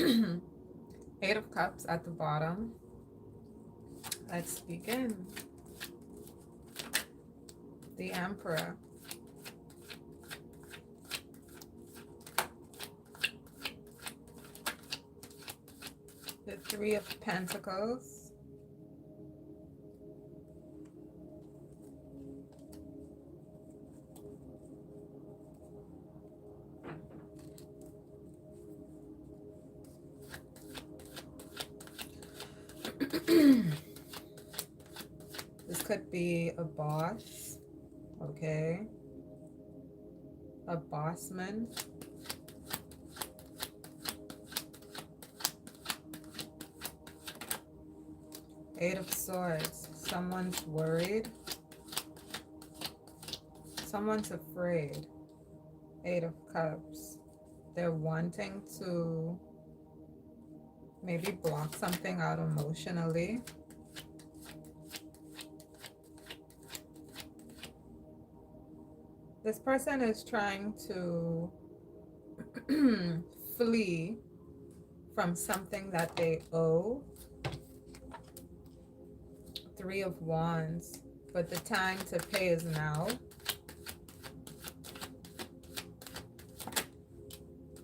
Eight of Cups at the bottom. Let's begin. The Emperor. The Three of Pentacles. This could be a boss, okay? A bossman. Eight of Swords. Someone's worried. Someone's afraid. Eight of Cups. They're wanting to maybe block something out emotionally. This person is trying to flee from something that they owe. Three of Wands, but the time to pay is now.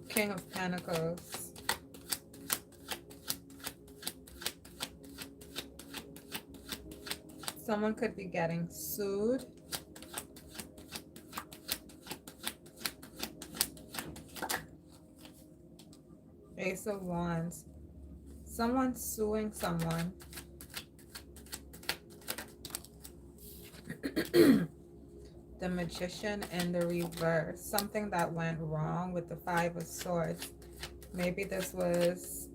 King of Pentacles. Someone could be getting sued. Ace of Wands. Someone's suing someone. The Magician in the reverse. Something that went wrong with the Five of Swords. Maybe this was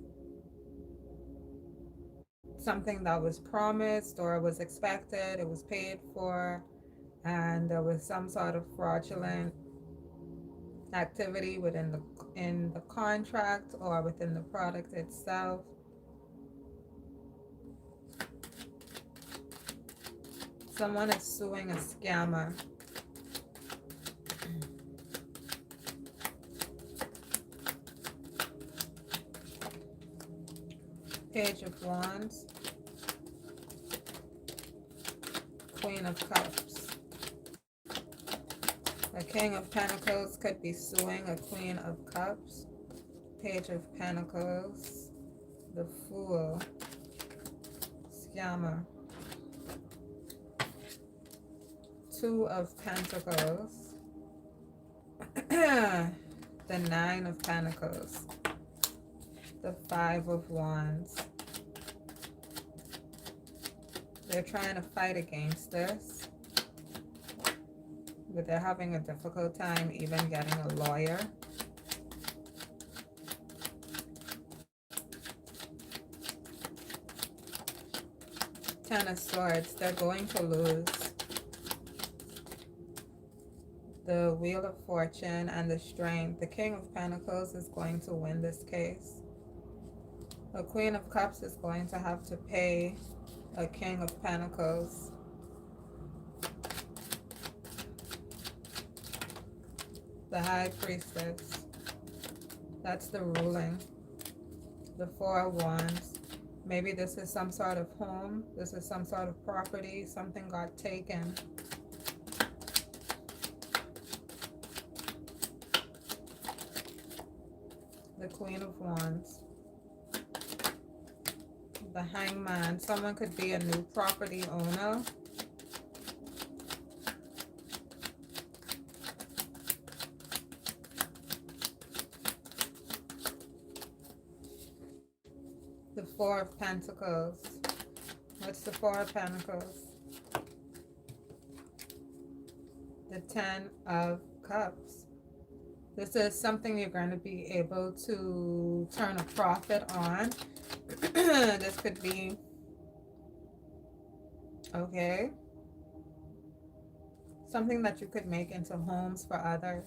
something that was promised or was expected. It was paid for. And there was some sort of fraudulent activity within the contract or within the product itself. Someone is suing a scammer. Page of Wands. Queen of Cups. A King of Pentacles could be suing a Queen of Cups. Page of Pentacles. The Fool. Scammer. Two of Pentacles. The Nine of Pentacles. The Five of Wands. They're trying to fight against this, but they're having a difficult time even getting a lawyer. Ten of Swords. They're going to lose. The Wheel of Fortune and the Strength. The King of Pentacles is going to win this case. A Queen of Cups is going to have to pay a King of Pentacles. The High Priestess. That's the ruling. The Four of Wands. Maybe this is some sort of home. This is some sort of property. Something got taken. The Queen of Wands. The Hangman. Someone could be a new property owner. The Four of Pentacles. What's the Four of Pentacles? The Ten of Cups. This is something you're going to be able to turn a profit on. This could be, okay, something that you could make into homes for others.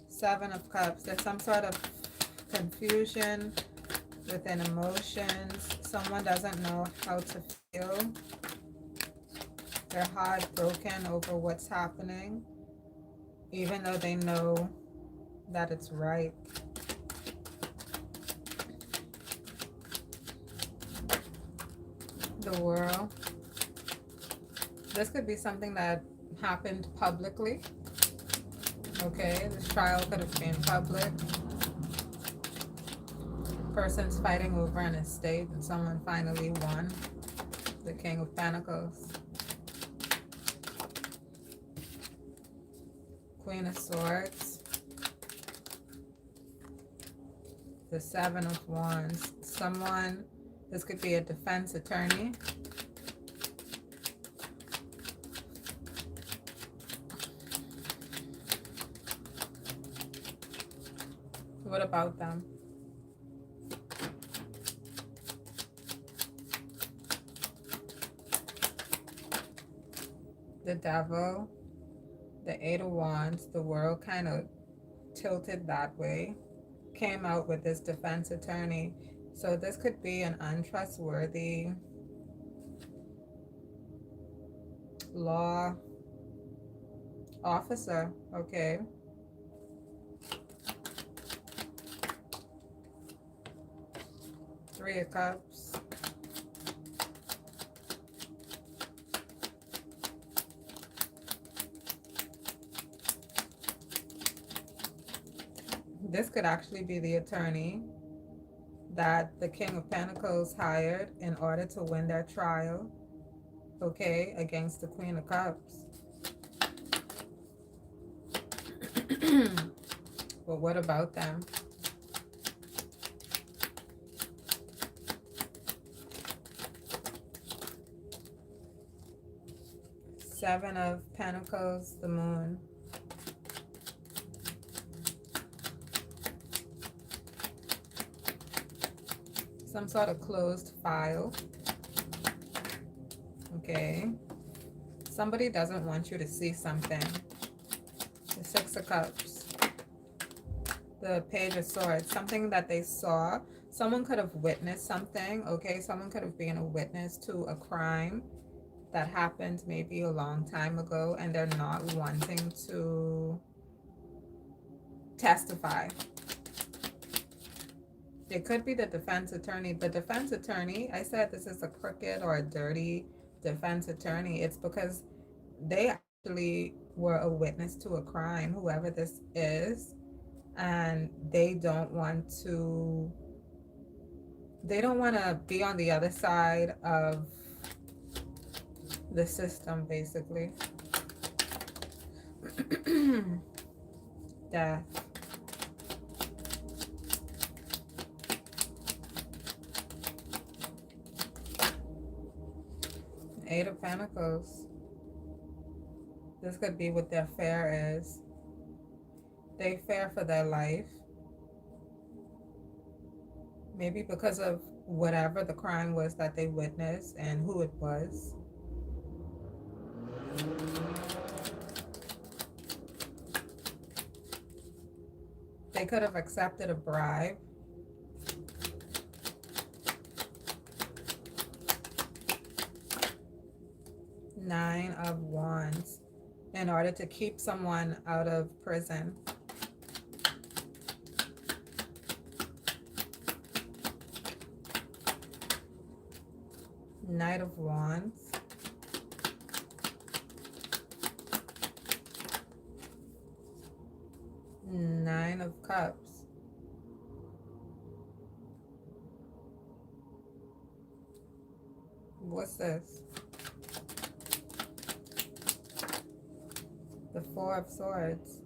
Seven of Cups. There's some sort of confusion within emotions. Someone doesn't know how to feel. They're heartbroken over what's happening, even though they know that it's right. The World. This could be something that happened publicly. Okay, this trial could have been public. Person's fighting over an estate and someone finally won. The King of Pentacles. Queen of Swords. The Seven of Wands. Someone, this could be a defense attorney. What about them? The Devil, the Eight of Wands, the World kind of tilted that way, came out with this defense attorney. So this could be an untrustworthy law officer, okay? Three of Cups. This could actually be the attorney that the King of Pentacles hired in order to win their trial, okay, against the Queen of Cups. But what about them? Seven of Pentacles, the Moon. Some sort of closed file. Okay. Somebody doesn't want you to see something. The Six of Cups. The Page of Swords. Something that they saw. Someone could have witnessed something. Okay. Someone could have been a witness to a crime that happened maybe a long time ago, and they're not wanting to testify. It could be the defense attorney. The defense attorney, I said this is a crooked or a dirty defense attorney. It's because they actually were a witness to a crime, whoever this is, and they don't want to be on the other side of the system, basically. Death. Eight of Pentacles. This could be what their fear is. They fear for their life. Maybe because of whatever the crime was that they witnessed and who it was. They could have accepted a bribe. Nine of Wands, in order to keep someone out of prison. Knight of Wands. Nine of Cups. What's this? The Four of Swords.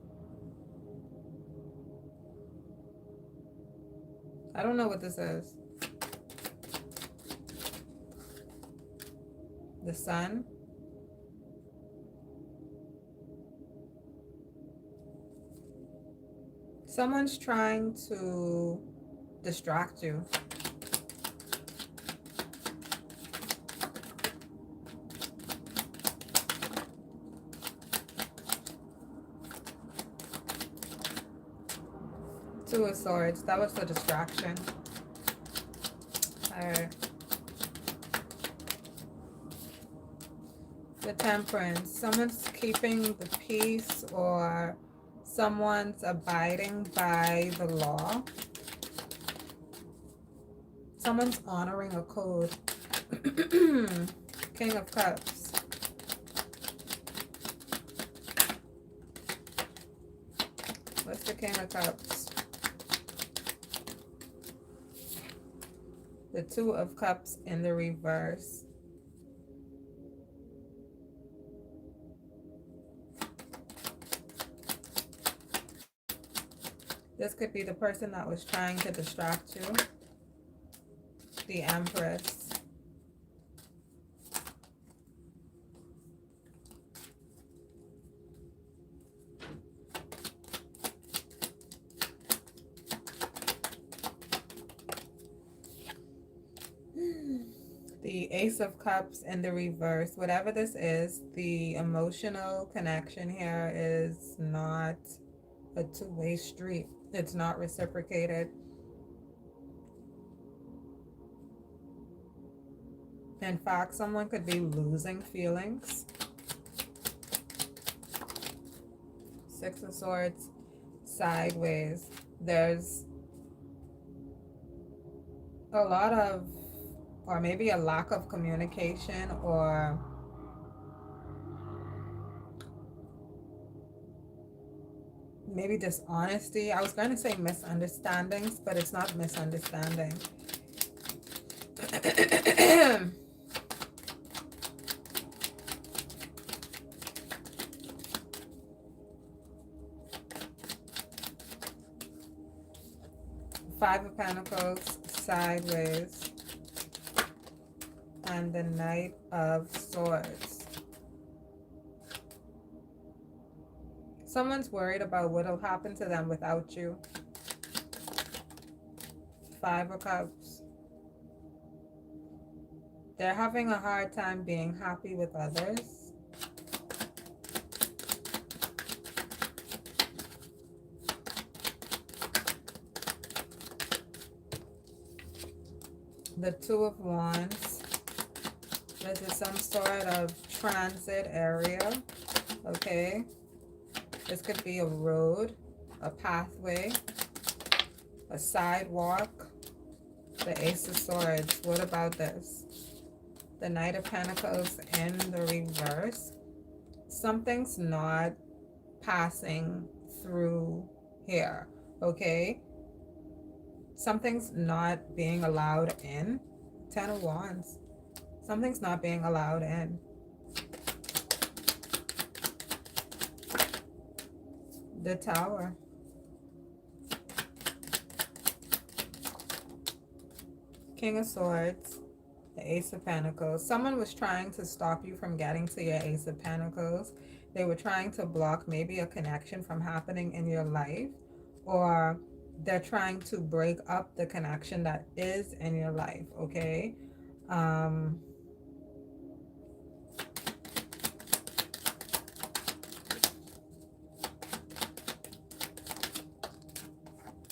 I don't know what this is. The Sun. Someone's trying to distract you. Two of Swords. That was the distraction. Alright. The Temperance. Someone's keeping the peace, or someone's abiding by the law. Someone's honoring a code. King of Cups. What's the King of Cups? The Two of Cups in the reverse. This could be the person that was trying to distract you. The Empress. The Ace of Cups in the reverse. Whatever this is, the emotional connection here is not a two-way street. It's not reciprocated. In fact, someone could be losing feelings. Six of Swords sideways. There's a lot of, or maybe a lack of communication, or maybe dishonesty. I was going to say misunderstandings, but it's not misunderstanding. Five of Pentacles sideways. And the Knight of Swords. Someone's worried about what will happen to them without you. Five of Cups. They're having a hard time being happy with others. The Two of Wands. This is some sort of transit area, okay? This could be a road, a pathway, a sidewalk. The Ace of Swords. What about this? The Knight of Pentacles in the reverse. Something's not passing through here, okay? Something's not being allowed in. Ten of Wands. Something's not being allowed in. The Tower. King of Swords. The Ace of Pentacles. Someone was trying to stop you from getting to your Ace of Pentacles. They were trying to block maybe a connection from happening in your life, or they're trying to break up the connection that is in your life, okay?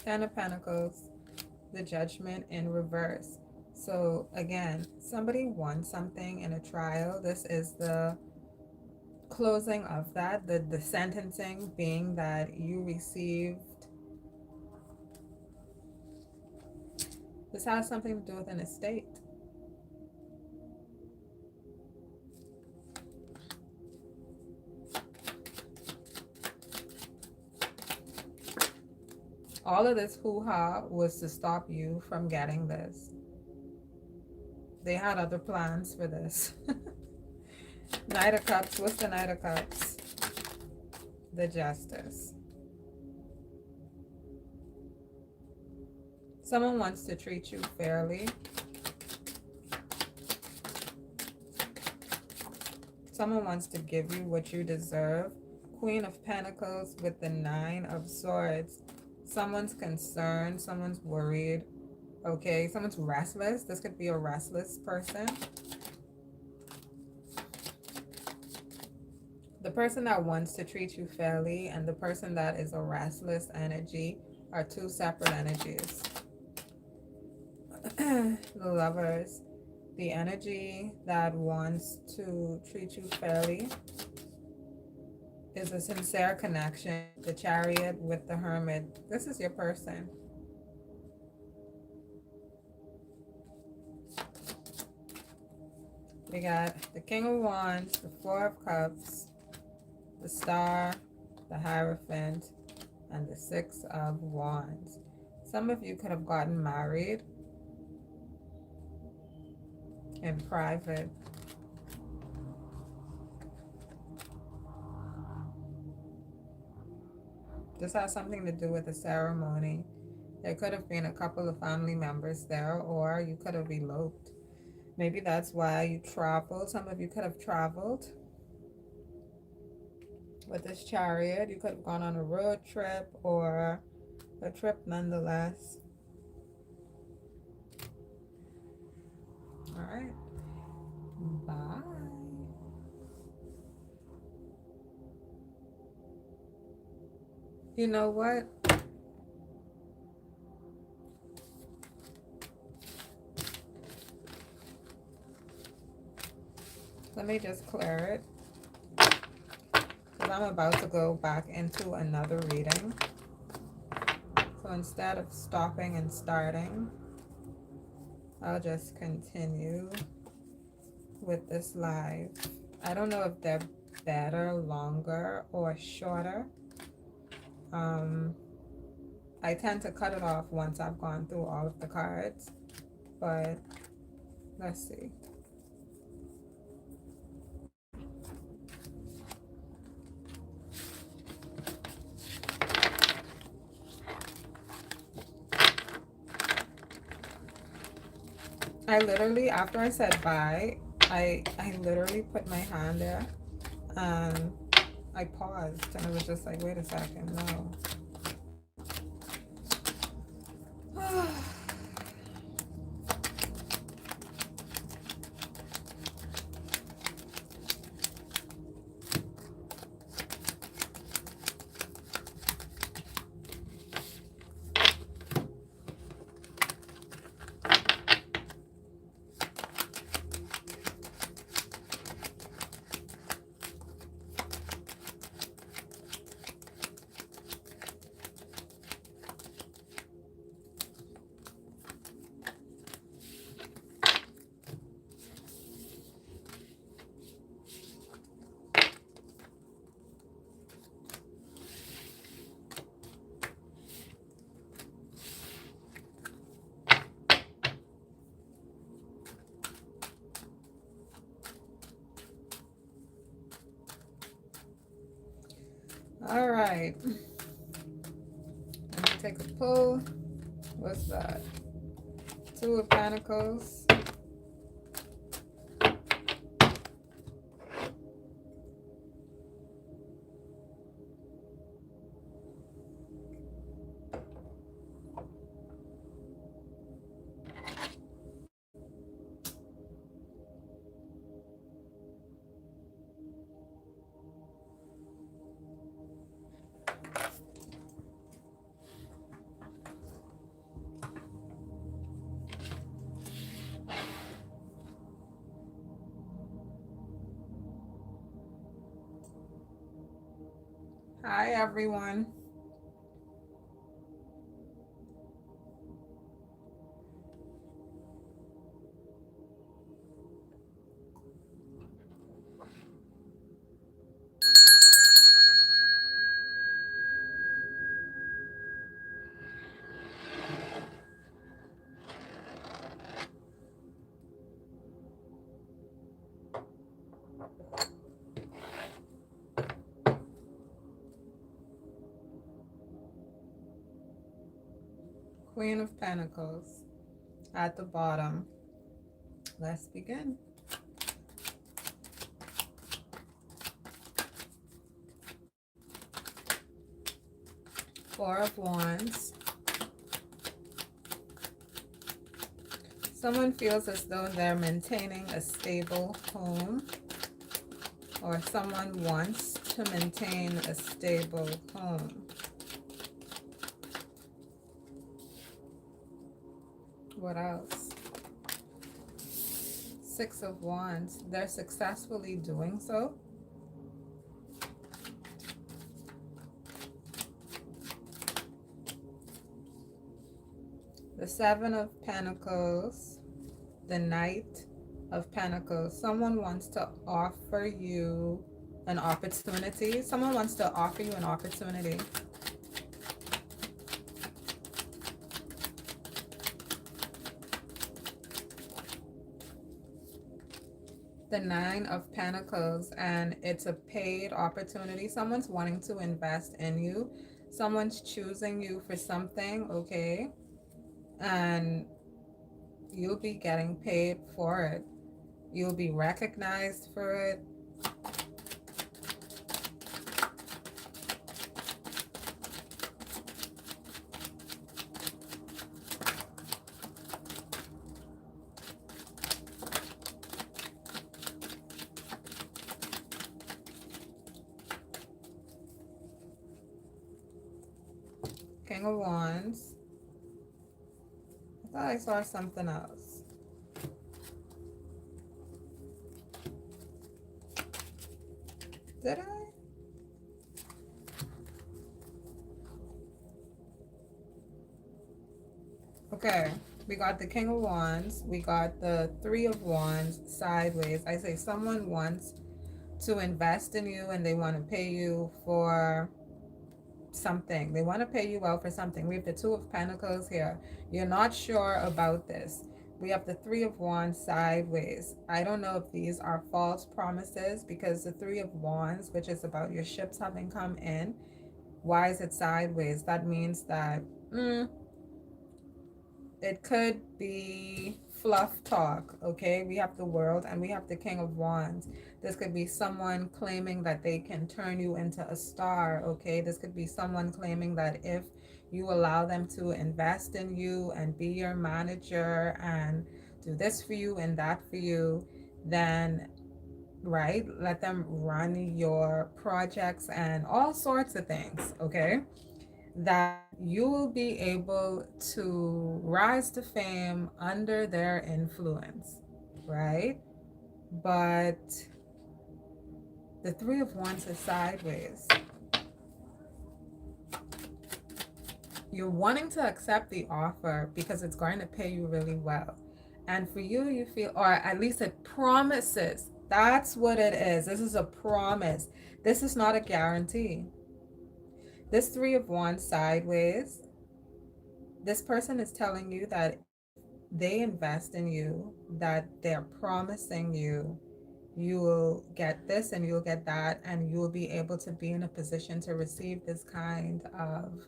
Ten of Pentacles, the Judgment in reverse. So again, somebody won something in a trial. This is the closing of that, the sentencing being that you received. This has something to do with an estate. All of this hoo-ha was to stop you from getting this. They had other plans for this. Knight of Cups. What's the Knight of Cups? The Justice. Someone wants to treat you fairly. Someone wants to give you what you deserve. Queen of Pentacles with the Nine of Swords. Someone's concerned. Someone's worried. Okay, someone's restless. This could be a restless person. The person that wants to treat you fairly and the person that is a restless energy are two separate energies. The Lovers. The energy that wants to treat you fairly is a sincere connection. The Chariot with the Hermit. This is your person. We got the King of Wands, the Four of Cups, the Star, the Hierophant, and the Six of Wands. Some of you could have gotten married in private. This has something to do with a ceremony. There could have been a couple of family members there, or you could have eloped. Maybe that's why you traveled. Some of you could have traveled with this Chariot. You could have gone on a road trip or a trip nonetheless. All right. Bye. You know what? Let me just clear it, because I'm about to go back into another reading. So instead of stopping and starting, I'll just continue with this live. I don't know if they're better, longer, or shorter. I tend to cut it off once I've gone through all of the cards, but let's see. I literally, after I said bye, I literally put my hand there and I paused and it was just like, wait a second, no. All right. Let me take a pull. What's that? Two of Pentacles. Hi, everyone. Queen of Pentacles at the bottom. Let's begin. Four of Wands. Someone feels as though they're maintaining a stable home, or someone wants to maintain a stable home. What else? Six of Wands. They're successfully doing so. The Seven of Pentacles, the Knight, of Pentacles. Someone wants to offer you an opportunity. Someone wants to offer you an opportunity. The Nine of Pentacles, and it's a paid opportunity. Someone's wanting to invest in you. Someone's choosing you for something, okay? And you'll be getting paid for it. You'll be recognized for it. King of Wands. I thought I saw something else. Did I? Okay, we got the King of Wands. We got the Three of Wands sideways. I say someone wants to invest in you and they want to pay you for something. They want to pay you out for something. We have the Two of Pentacles here. You're not sure about this. We have the Three of Wands sideways. I don't know if these are false promises, because the Three of Wands, which is about your ships having come in, why is it sideways? That means that it could be fluff talk, okay? We have the World and we have the King of Wands. This could be someone claiming that they can turn you into a star, okay? This could be someone claiming that if you allow them to invest in you and be your manager and do this for you and that for you, then, right, let them run your projects and all sorts of things, okay? That you will be able to rise to fame under their influence, right? But the Three of Wands is sideways. You're wanting to accept the offer because it's going to pay you really well. And for you, you feel, or at least it promises. That's what it is. This is a promise. This is not a guarantee. This Three of Wands sideways, this person is telling you that they invest in you, that they're promising you, you will get this and you'll get that, and you will be able to be in a position to receive this kind of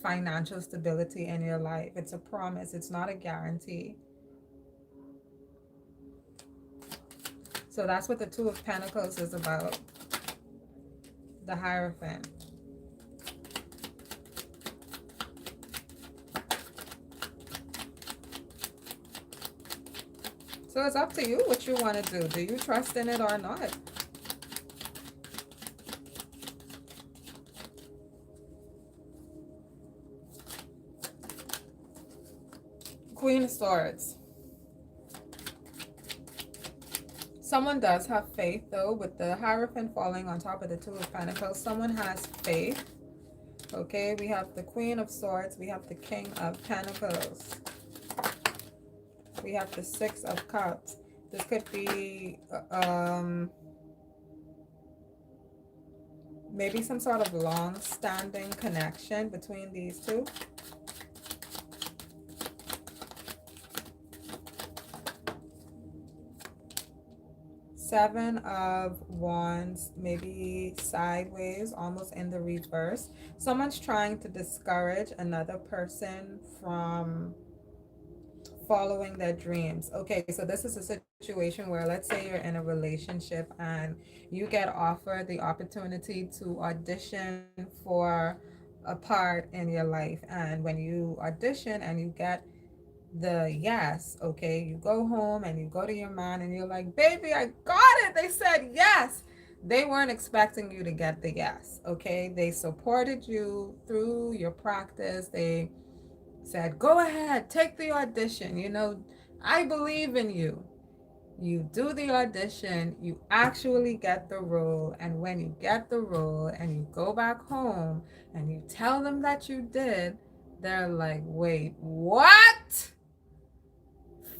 financial stability in your life. It's a promise, it's not a guarantee. So that's what the Two of Pentacles is about. The Hierophant. So it's up to you what you want to do. Do you trust in it or not? Queen of Swords. Someone does have faith, though, with the Hierophant falling on top of the Two of Pentacles. Someone has faith. Okay, we have the Queen of Swords. We have the King of Pentacles. We have the Six of Cups. This could be maybe some sort of long-standing connection between these two. Seven of Wands, maybe sideways, almost in the reverse. Someone's trying to discourage another person from following their dreams. Okay, so this is a situation where, let's say you're in a relationship and you get offered the opportunity to audition for a part in your life, and when you audition and you get the yes, okay, you go home and you go to your man and you're like, baby, I got it, they said yes. They weren't expecting you to get the yes, okay? They supported you through your practice. They said, go ahead, take the audition, you know, I believe in you. You do the audition, you actually get the role, and when you get the role and you go back home and you tell them that you did, they're like, wait, what?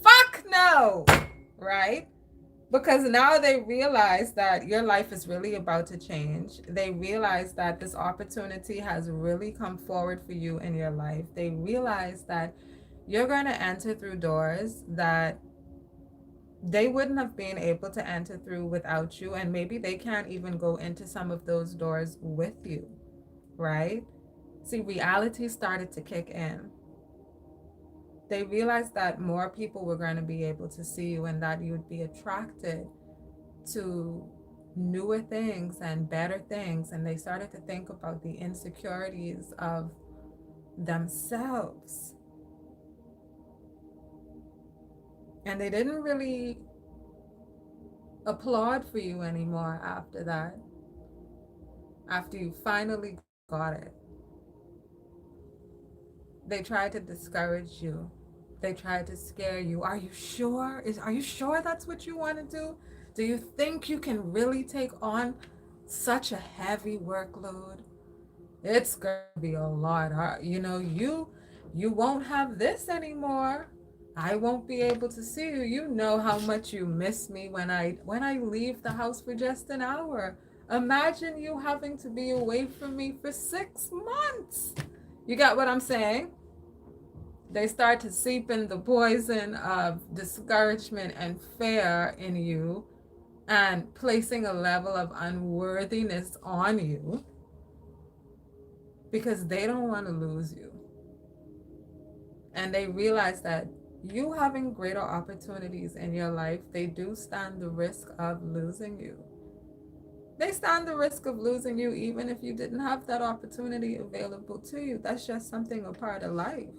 Fuck no! right? Because now they realize that your life is really about to change. They realize that this opportunity has really come forward for you in your life. They realize that you're going to enter through doors that they wouldn't have been able to enter through without you. And maybe they can't even go into some of those doors with you, right? See, reality started to kick in. They realized that more people were going to be able to see you and that you would be attracted to newer things and better things. And they started to think about the insecurities of themselves. And they didn't really applaud for you anymore after that, after you finally got it. They tried to discourage you. They tried to scare you. Are you sure? Are you sure that's what you want to do? Do you think you can really take on such a heavy workload? It's gonna be a lot. You won't have this anymore. I won't be able to see you. You know how much you miss me when I leave the house for just an hour. Imagine you having to be away from me for 6 months. You got what I'm saying? They start to seep in the poison of discouragement and fear in you and placing a level of unworthiness on you because they don't want to lose you. And they realize that you having greater opportunities in your life, they do stand the risk of losing you. They stand the risk of losing you even if you didn't have that opportunity available to you. That's just something a part of life.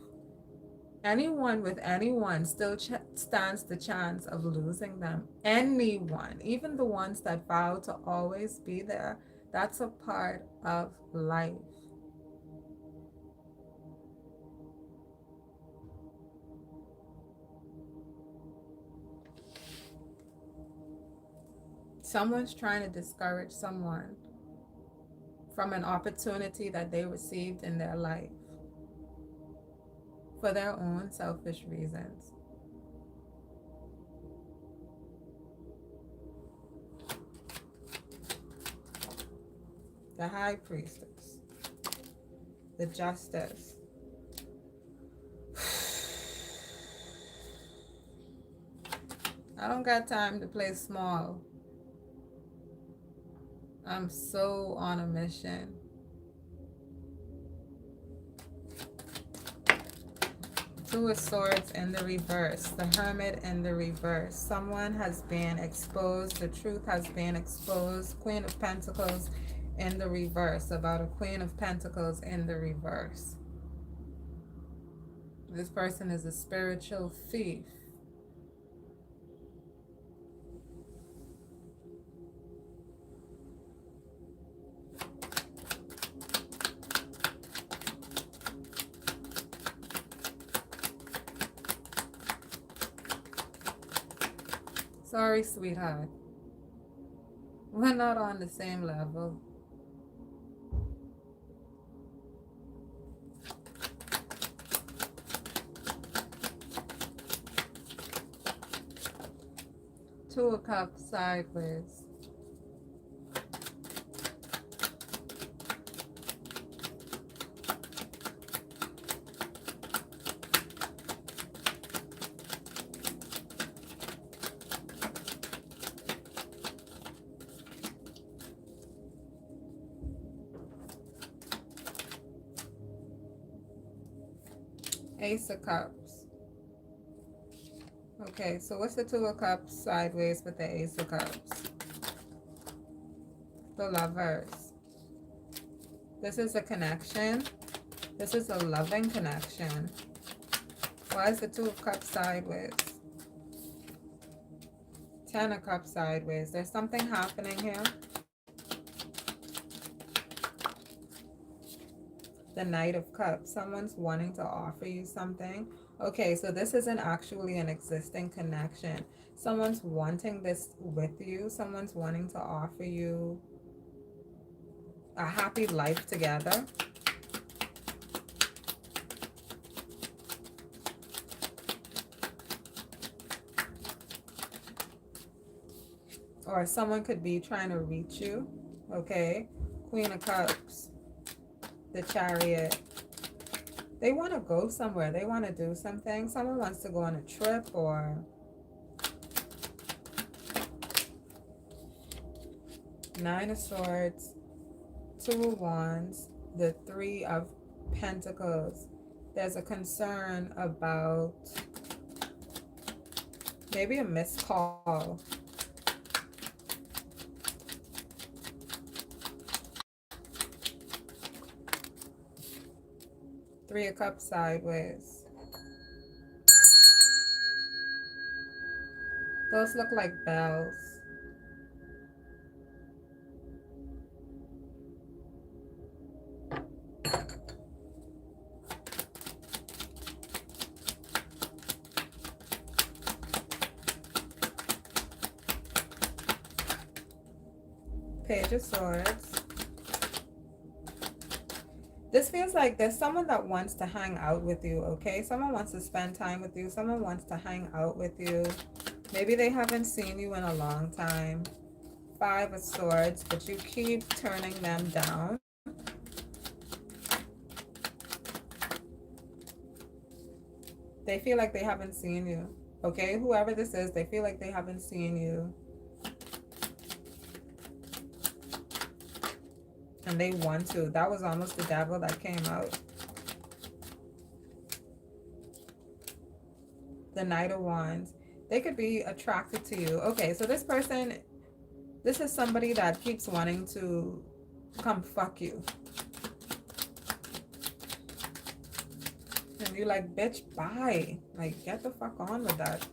Anyone with anyone still stands the chance of losing them. Anyone, even the ones that vow to always be there, that's a part of life. Someone's trying to discourage someone from an opportunity that they received in their life for their own selfish reasons. The High Priestess, the Justice. I don't got time to play small. I'm so on a mission. Two of Swords in the reverse, the Hermit in the reverse. Someone has been exposed. The truth has been exposed. Queen of Pentacles in the reverse, about a Queen of Pentacles in the reverse. This person is a spiritual thief. Sorry, sweetheart. We're not on the same level. Two of Cups sideways. Ace of Cups. Okay, so what's the Two of Cups sideways with the Ace of Cups? The Lovers. This is a connection. This is a loving connection. Why is the Two of Cups sideways? Ten of Cups sideways. There's something happening here. The Knight of Cups. Someone's wanting to offer you something. Okay, so this isn't actually an existing connection. Someone's wanting this with you. Someone's wanting to offer you a happy life together. or someone could be trying to reach you. Okay, Queen of Cups, the Chariot. They want to go somewhere. They want to do something. Someone wants to go on a trip, or Nine of Swords, Two of Wands, the Three of Pentacles. There's a concern about maybe a missed call. Three of Cups sideways. Those look like bells. Page of Swords. This feels like there's someone that wants to hang out with you, okay? Someone wants to spend time with you. Someone wants to hang out with you. Maybe they haven't seen you in a long time. Five of Swords, but you keep turning them down. They feel like they haven't seen you, okay? Whoever this is, they feel like they haven't seen you. And they want to. That was almost the Devil that came out. The Knight of Wands. They could be attracted to you. Okay, so this person, this is somebody that keeps wanting to come fuck you. And you're like, bitch, bye. Like, get the fuck on with that.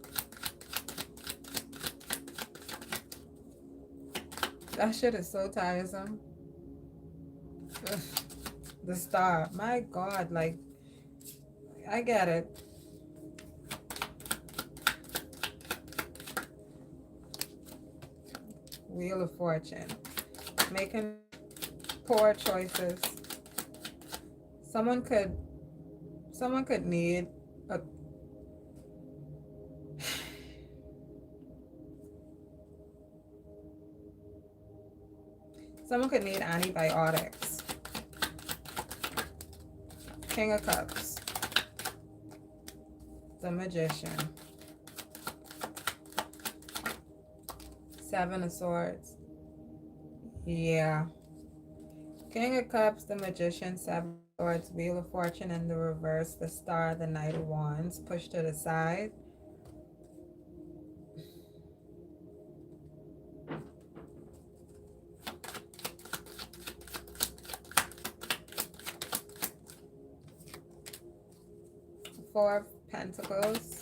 That shit is so tiresome. Ugh. The Star. My God, like, I get it. Wheel of Fortune. Making poor choices. Someone could need a antibiotics. King of Cups. The Magician. Seven of Swords. Yeah. King of Cups, the Magician, Seven of Swords, Wheel of Fortune in the reverse, the Star, the Knight of Wands, pushed to the side. Four of Pentacles.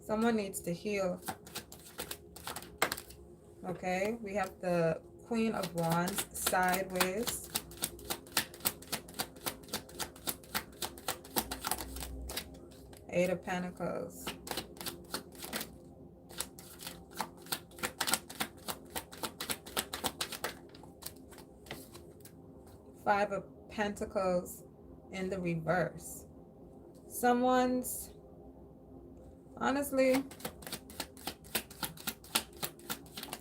Someone needs to heal. Okay, we have the Queen of Wands sideways. Eight of Pentacles. Five of Pentacles in the reverse. Someone's, honestly,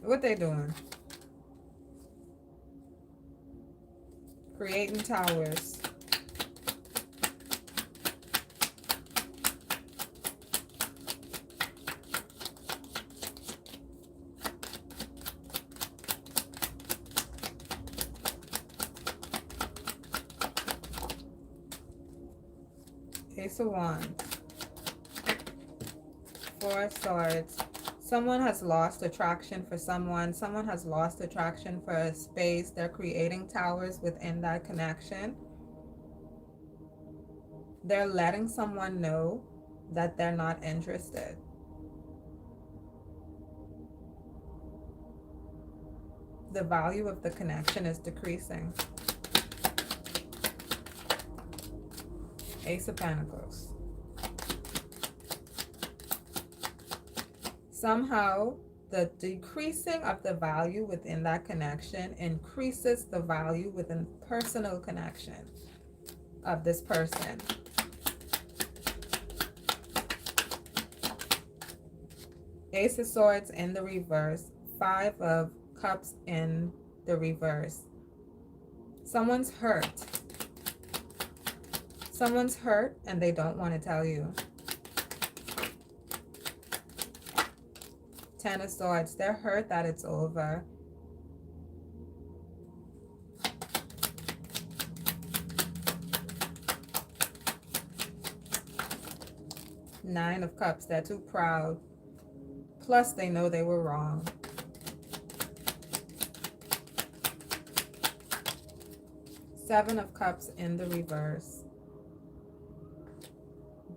what they doing? Creating towers. Ace of Wands. Four of Swords. Someone has lost attraction for someone. Someone has lost attraction for a space. They're creating towers within that connection. They're letting someone know that they're not interested. The value of the connection is decreasing. Ace of Pentacles. Somehow, the decreasing of the value within that connection increases the value within personal connection of this person. Ace of Swords in the reverse, Five of Cups in the reverse. Someone's hurt. Someone's hurt and they don't want to tell you. Ten of Swords. They're hurt that it's over. Nine of Cups. They're too proud. Plus, they know they were wrong. Seven of Cups in the reverse.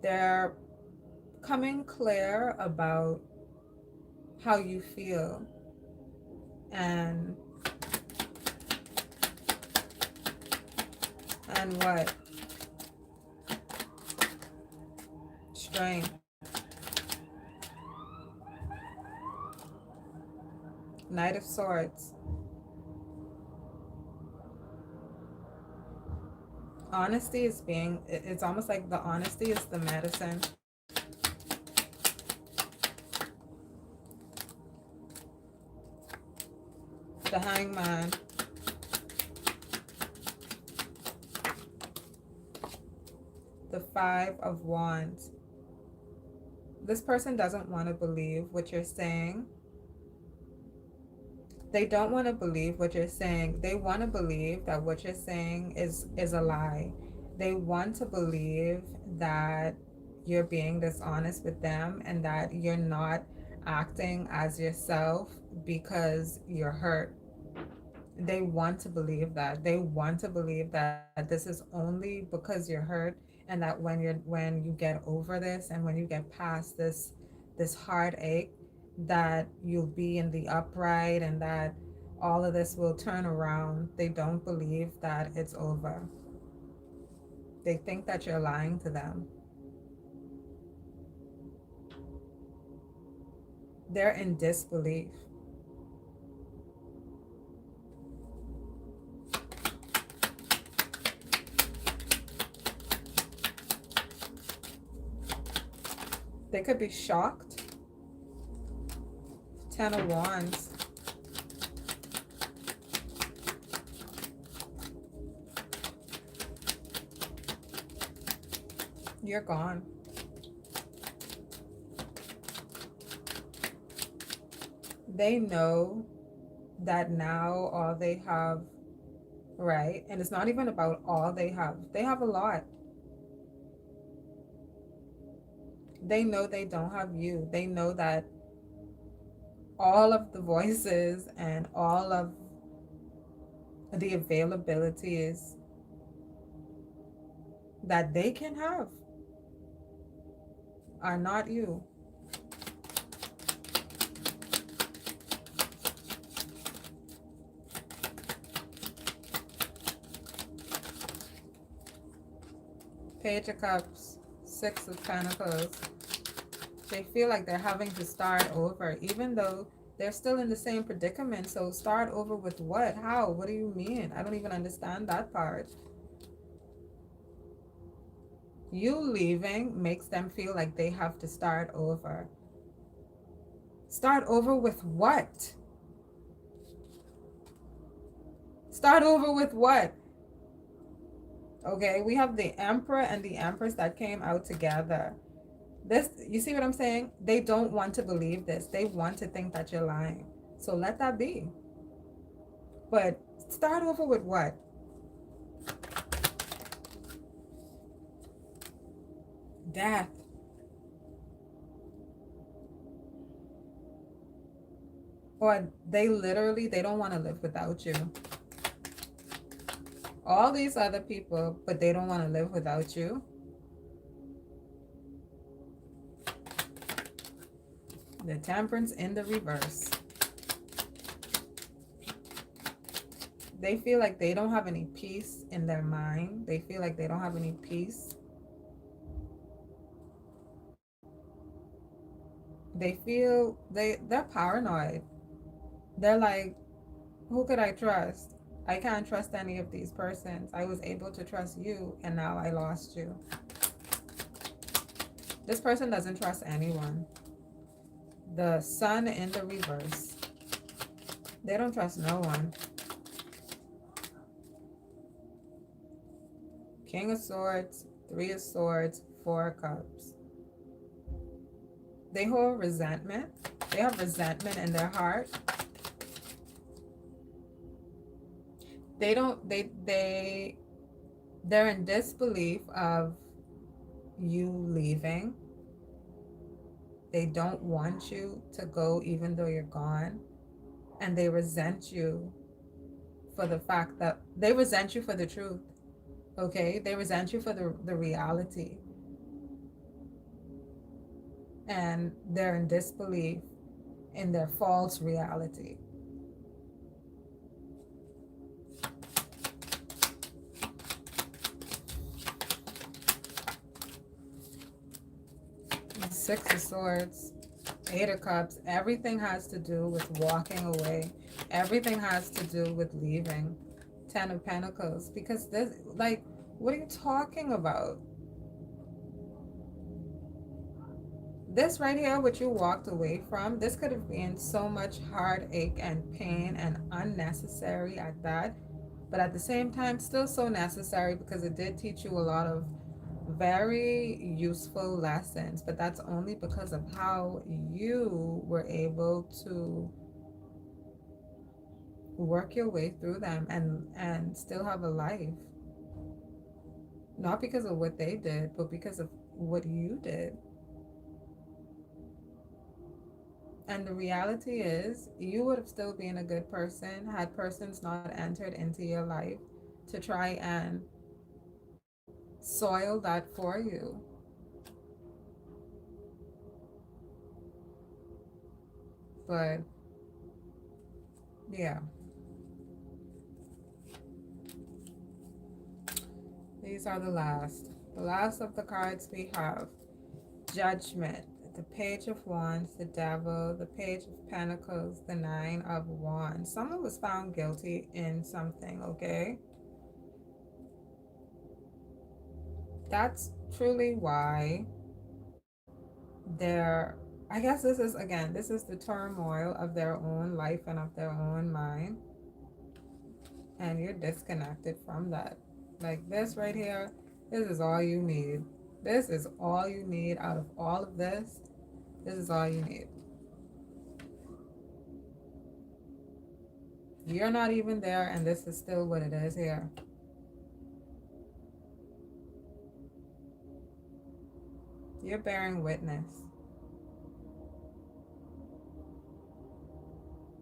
They're coming clear about how you feel. And what? Strength. Knight of Swords. Honesty is being, it's almost like the honesty is the medicine. The Hangman. The Five of Wands. This person doesn't want to believe what you're saying. They don't want to believe what you're saying. They want to believe that what you're saying is a lie. They want to believe that you're being dishonest with them and that you're not acting as yourself because you're hurt. They want to believe that. They want to believe that this is only because you're hurt, and that when you get over this and when you get past this heartache, that you'll be in the upright and that all of this will turn around. They don't believe that it's over. They think that you're lying to them. They're in disbelief. They could be shocked. Ten of Wands. You're gone. They know that now all they have, right? And it's not even about all they have. They have a lot. They know they don't have you. They know that all of the voices and all of the availabilities that they can have are not you. Page of Cups, Six of Pentacles. They feel like they're having to start over, even though they're still in the same predicament. So start over with what? How? What do you mean? I don't even understand that part. You leaving makes them feel like they have to start over. Start over with what? Start over with what? Okay, we have the Emperor and the Empress that came out together. This, you see what I'm saying? They don't want to believe this. They want to think that you're lying. So let that be. But start over with what? Death. Or they don't want to live without you. All these other people, but they don't want to live without you. The Temperance in the reverse. They feel like they don't have any peace in their mind. They feel like they don't have any peace. They feel they're paranoid. They're like, who could I trust? I can't trust any of these persons. I was able to trust you, and now I lost you. This person doesn't trust anyone. The Sun in the reverse. They don't trust no one. King of Swords, Three of Swords, Four of Cups. They hold resentment. They have resentment in their heart. They're in disbelief of you leaving. They don't want you to go even though you're gone. And they resent you for the fact that they resent you for the truth. Okay? They resent you for the reality. And they're in disbelief in their false reality. Six of Swords, Eight of Cups. Everything has to do with walking away. Everything has to do with leaving. Ten of Pentacles. Because this, like, what are you talking about? This right here, what you walked away from, this could have been so much heartache and pain and unnecessary at that. But at the same time, still so necessary because it did teach you a lot of very useful lessons. But that's only because of how you were able to work your way through them and still have a life. Not because of what they did, but because of what you did. And the reality is, you would have still been a good person had persons not entered into your life to try and soil that for you. But, yeah. These are the last. The last of the cards we have. Judgment. The Page of Wands, the Devil, the Page of Pentacles, the Nine of Wands. Someone was found guilty in something, okay? That's truly why I guess this is, again, this is the turmoil of their own life and of their own mind. And you're disconnected from that. Like this right here, this is all you need. This is all you need out of all of this. This is all you need. You're not even there, and this is still what it is here. You're bearing witness.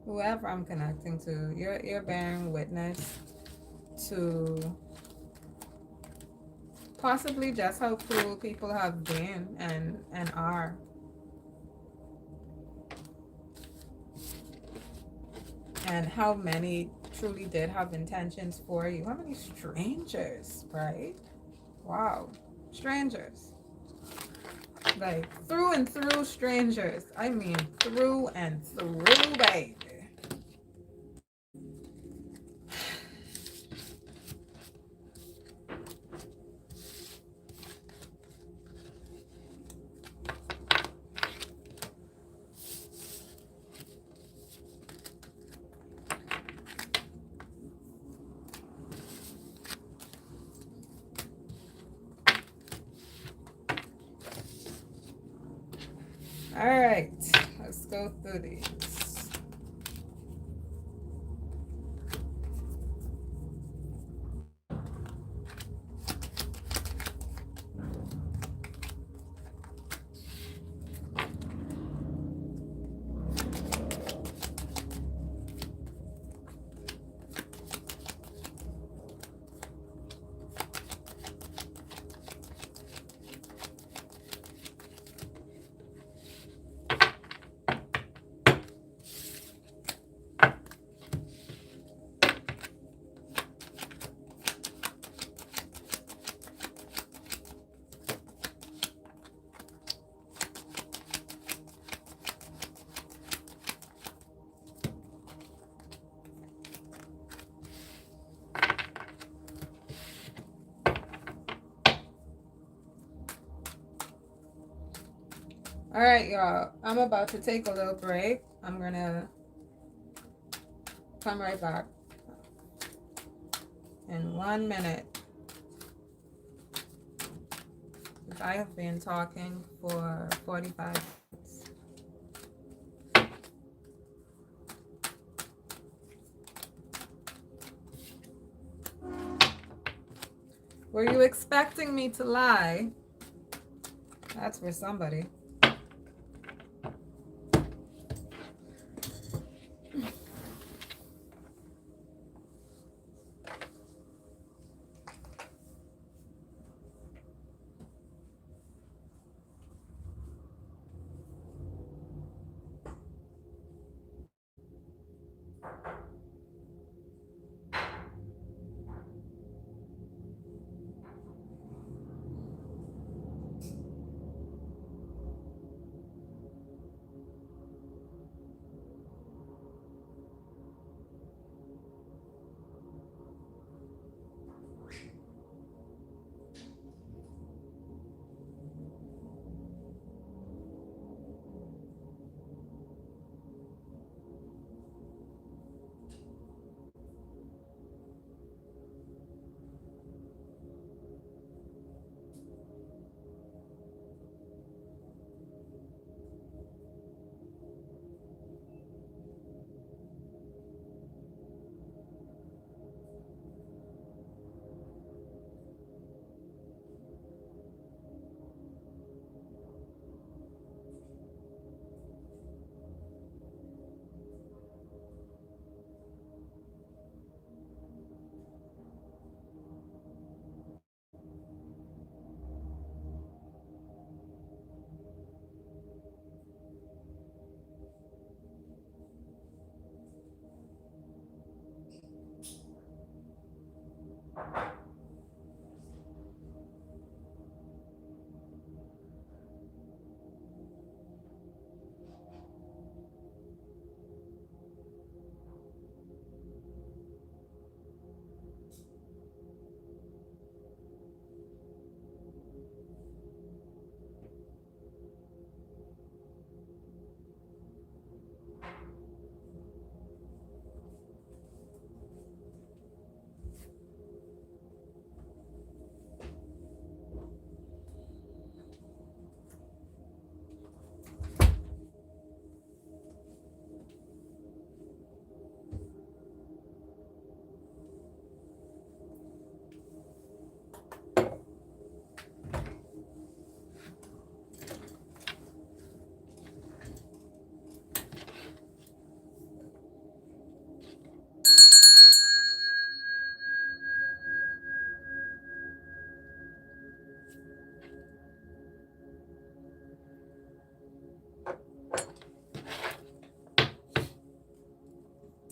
Whoever I'm connecting to, you're bearing witness to possibly just how cruel people have been and are. And how many truly did have intentions for you. How many strangers, right? Wow. Strangers. Like, through and through strangers. I mean, through and through, baby. All right, let's go through these. All right, y'all. I'm about to take a little break. I'm gonna come right back in 1 minute. I have been talking for 45 minutes. Were you expecting me to lie? That's for somebody.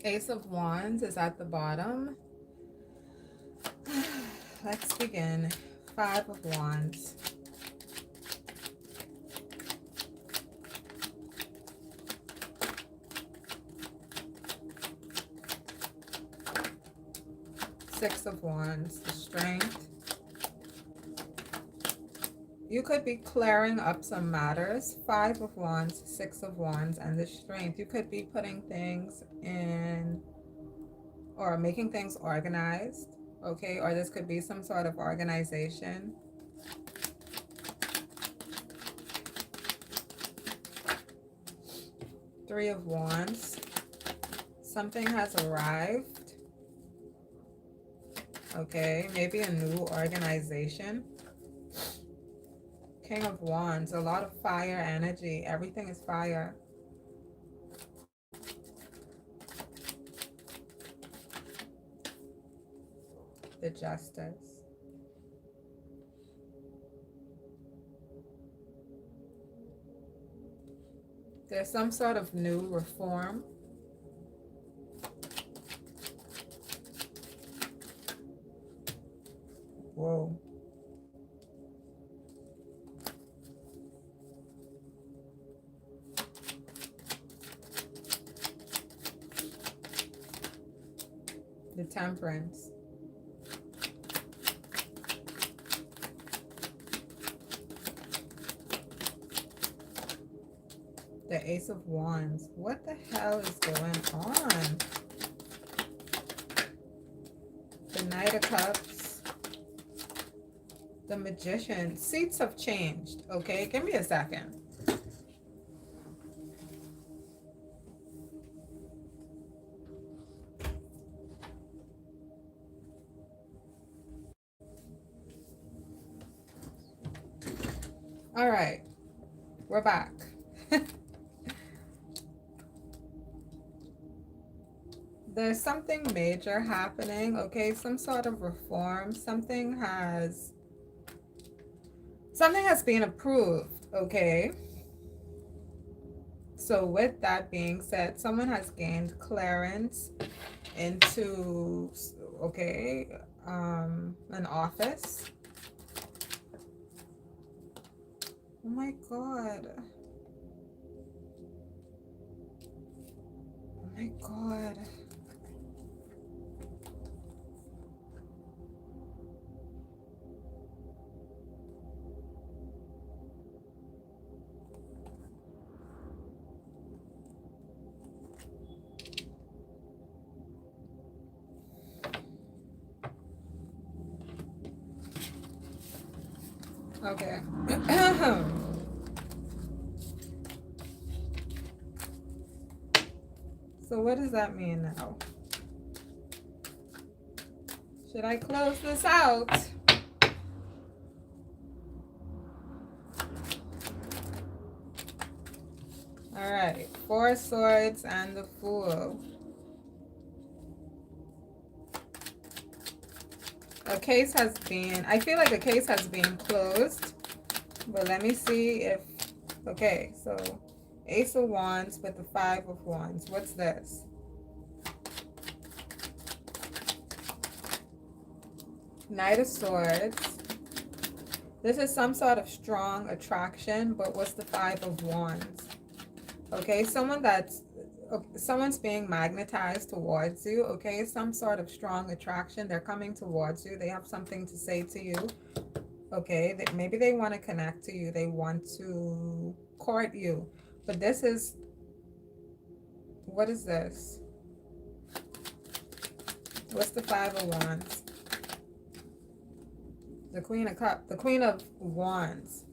Ace of Wands is at the bottom. Let's begin. 5 of Wands. Six of Wands, the Strength. You could be clearing up some matters. 5 of Wands, 6 of Wands, and the Strength. You could be putting things in or making things organized, okay? Or this could be some sort of organization. Three of Wands. Something has arrived, okay? Maybe a new organization. King of Wands, a lot of fire energy. Everything is fire. The Justice. There's some sort of new reform. Whoa. The Temperance. The Ace of Wands. What the hell is going on? Knight of Cups, the Magician. Seats have changed, okay? Give me a second. All right, we're back. There's something major happening, okay? Some sort of reform. Something has been approved, okay? So with that being said, someone has gained clearance into, okay, an office. Oh my God. Oh my God. Okay. So what does that mean now? Should I close this out? All right. 4 Swords and the Fool. A case has been, I feel like a case has been closed. But let me see if, okay, so Ace of Wands with the 5 of Wands. What's this? Knight of Swords. This is some sort of strong attraction, but what's the 5 of Wands? Okay, someone's being magnetized towards you, okay? Some sort of strong attraction. They're coming towards you. They have something to say to you. Okay, maybe they want to connect to you. They want to court you. But this is, what is this? What's the 5 of Wands? The Queen of Cups, the Queen of Wands.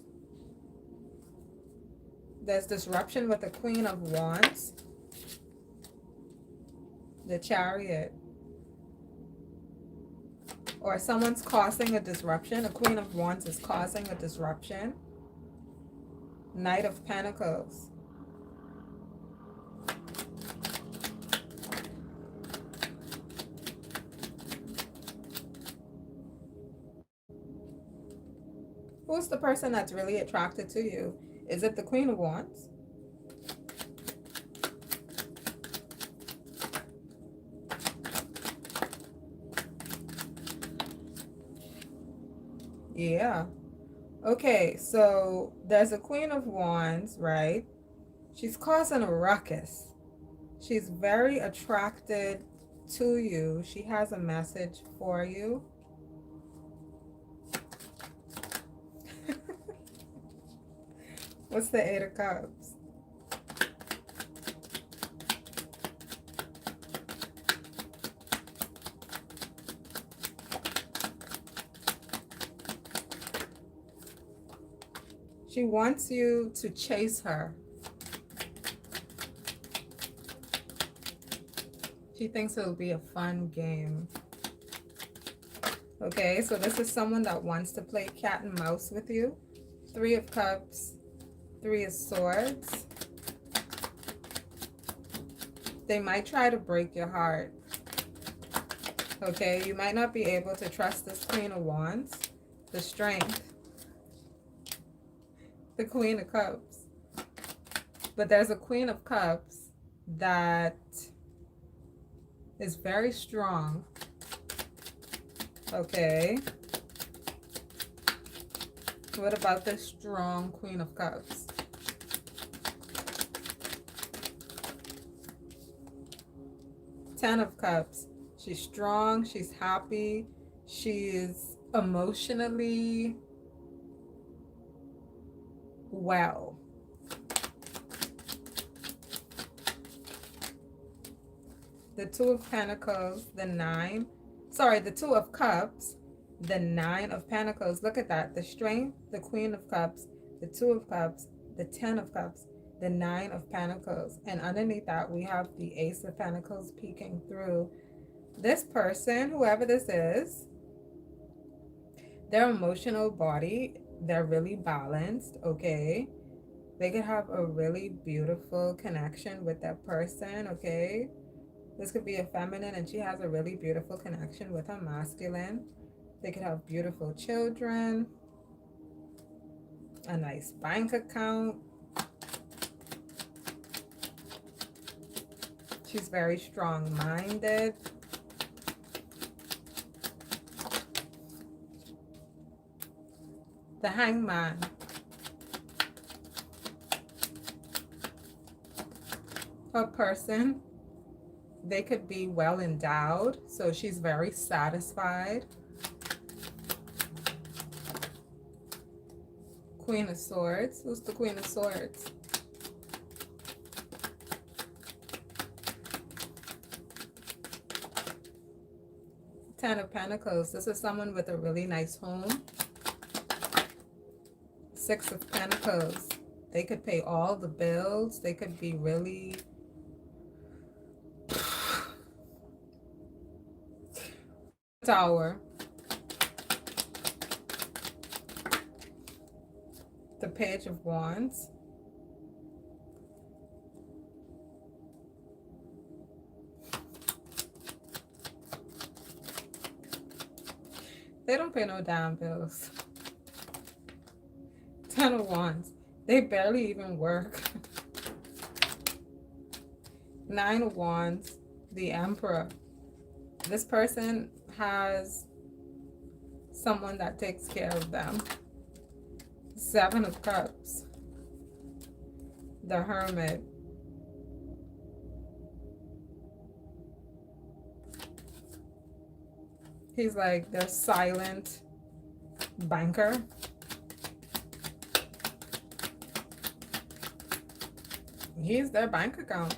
There's disruption with the Queen of Wands. The Chariot. Or someone's causing a disruption. A Queen of Wands is causing a disruption. Knight of Pentacles. Who's the person that's really attracted to you? Is it the Queen of Wands? Yeah. Okay, so there's a Queen of Wands, right? She's causing a ruckus. She's very attracted to you. She has a message for you. What's the 8 of Cups? She wants you to chase her. She thinks it'll be a fun game. Okay, so this is someone that wants to play cat and mouse with you. 3 of Cups, 3 of Swords. They might try to break your heart. Okay, you might not be able to trust this Queen of Wands. The Strength. The Queen of Cups. But there's a Queen of Cups that is very strong. Okay. What about this strong Queen of Cups? Ten of Cups. She's strong. She's happy. She is emotionally well. The 2 of Pentacles, the 9. sorry, the Two of Cups, the Nine of Pentacles. Look at that. The Strength, the Queen of Cups, the Two of Cups, the Ten of Cups, the Nine of Pentacles. And underneath that, we have the Ace of Pentacles peeking through. This person, whoever this is, their emotional body, they're really balanced, okay? They could have a really beautiful connection with that person, okay? This could be a feminine and she has a really beautiful connection with her masculine. They could have beautiful children, a nice bank account. She's very strong-minded. The Hangman. A person, they could be well endowed, so she's very satisfied. Queen of Swords. Who's the Queen of Swords? Ten of Pentacles. This is someone with a really nice home. Six of Pentacles. They could pay all the bills. They could be really... Tower. The Page of Wands. They don't pay no damn bills. Ten of Wands. They barely even work. Nine of Wands. The Emperor. This person has someone that takes care of them. Seven of Cups. The Hermit. He's like their silent banker. He's their bank account.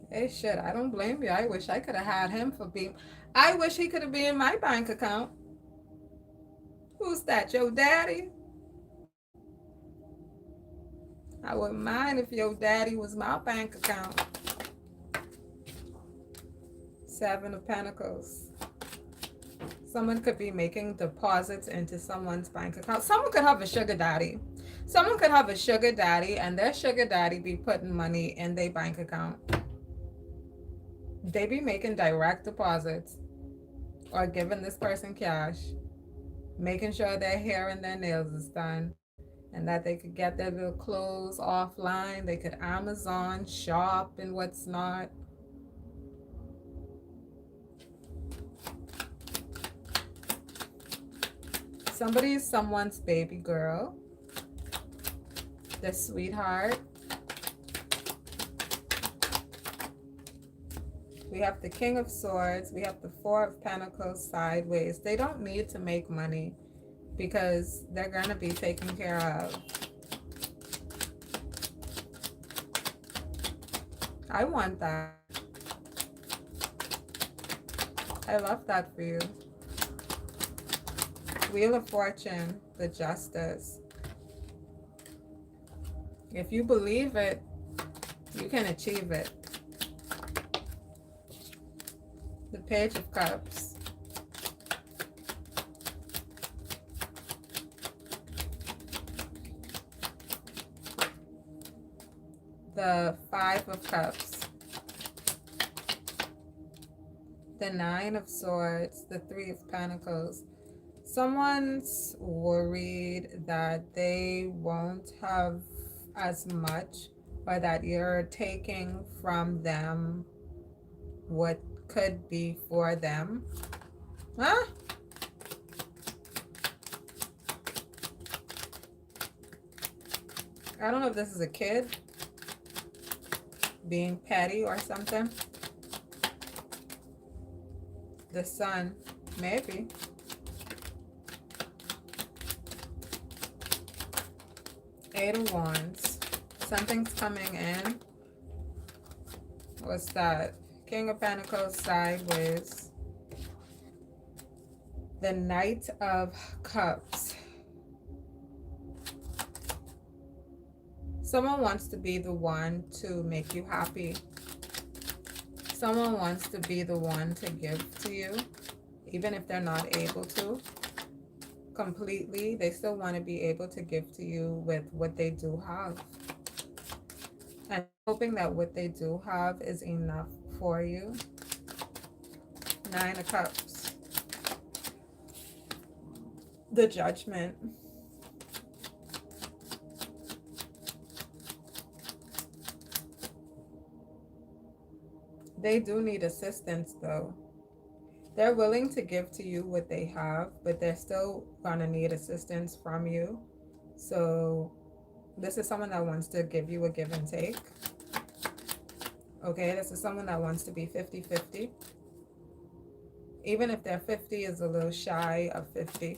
Hey, shit, I don't blame you. I wish I could have had him for being... I wish he could have been in my bank account. Who's that, your daddy? I wouldn't mind if your daddy was my bank account. Seven of Pentacles. Someone could be making deposits into someone's bank account. Someone could have a sugar daddy. Someone could have a sugar daddy and their sugar daddy be putting money in their bank account. They be making direct deposits or giving this person cash, making sure their hair and their nails is done, and that they could get their little clothes offline. They could Amazon shop and what's not. Somebody is someone's baby girl, their sweetheart. We have the King of Swords. We have the Four of Pentacles sideways. They don't need to make money because they're going to be taken care of. I want that. I love that for you. Wheel of Fortune, the Justice. If you believe it, you can achieve it. The Page of Cups. The Five of Cups. The Nine of Swords. The Three of Pentacles. Someone's worried that they won't have as much, or that you're taking from them what could be for them. Huh? I don't know if this is a kid being petty or something. The Sun, maybe. Eight of Wands. Something's coming in. What's that? King of Pentacles sideways. The Knight of Cups. Someone wants to be the one to make you happy. Someone wants to be the one to give to you, even if they're not able to completely. They still want to be able to give to you with what they do have. And hoping that what they do have is enough for you. 9 of Cups. The Judgment. They do need assistance though. They're willing to give to you what they have, but they're still gonna need assistance from you. So this is someone that wants to give you a give and take. Okay, this is someone that wants to be 50-50. Even if their 50 is a little shy of 50.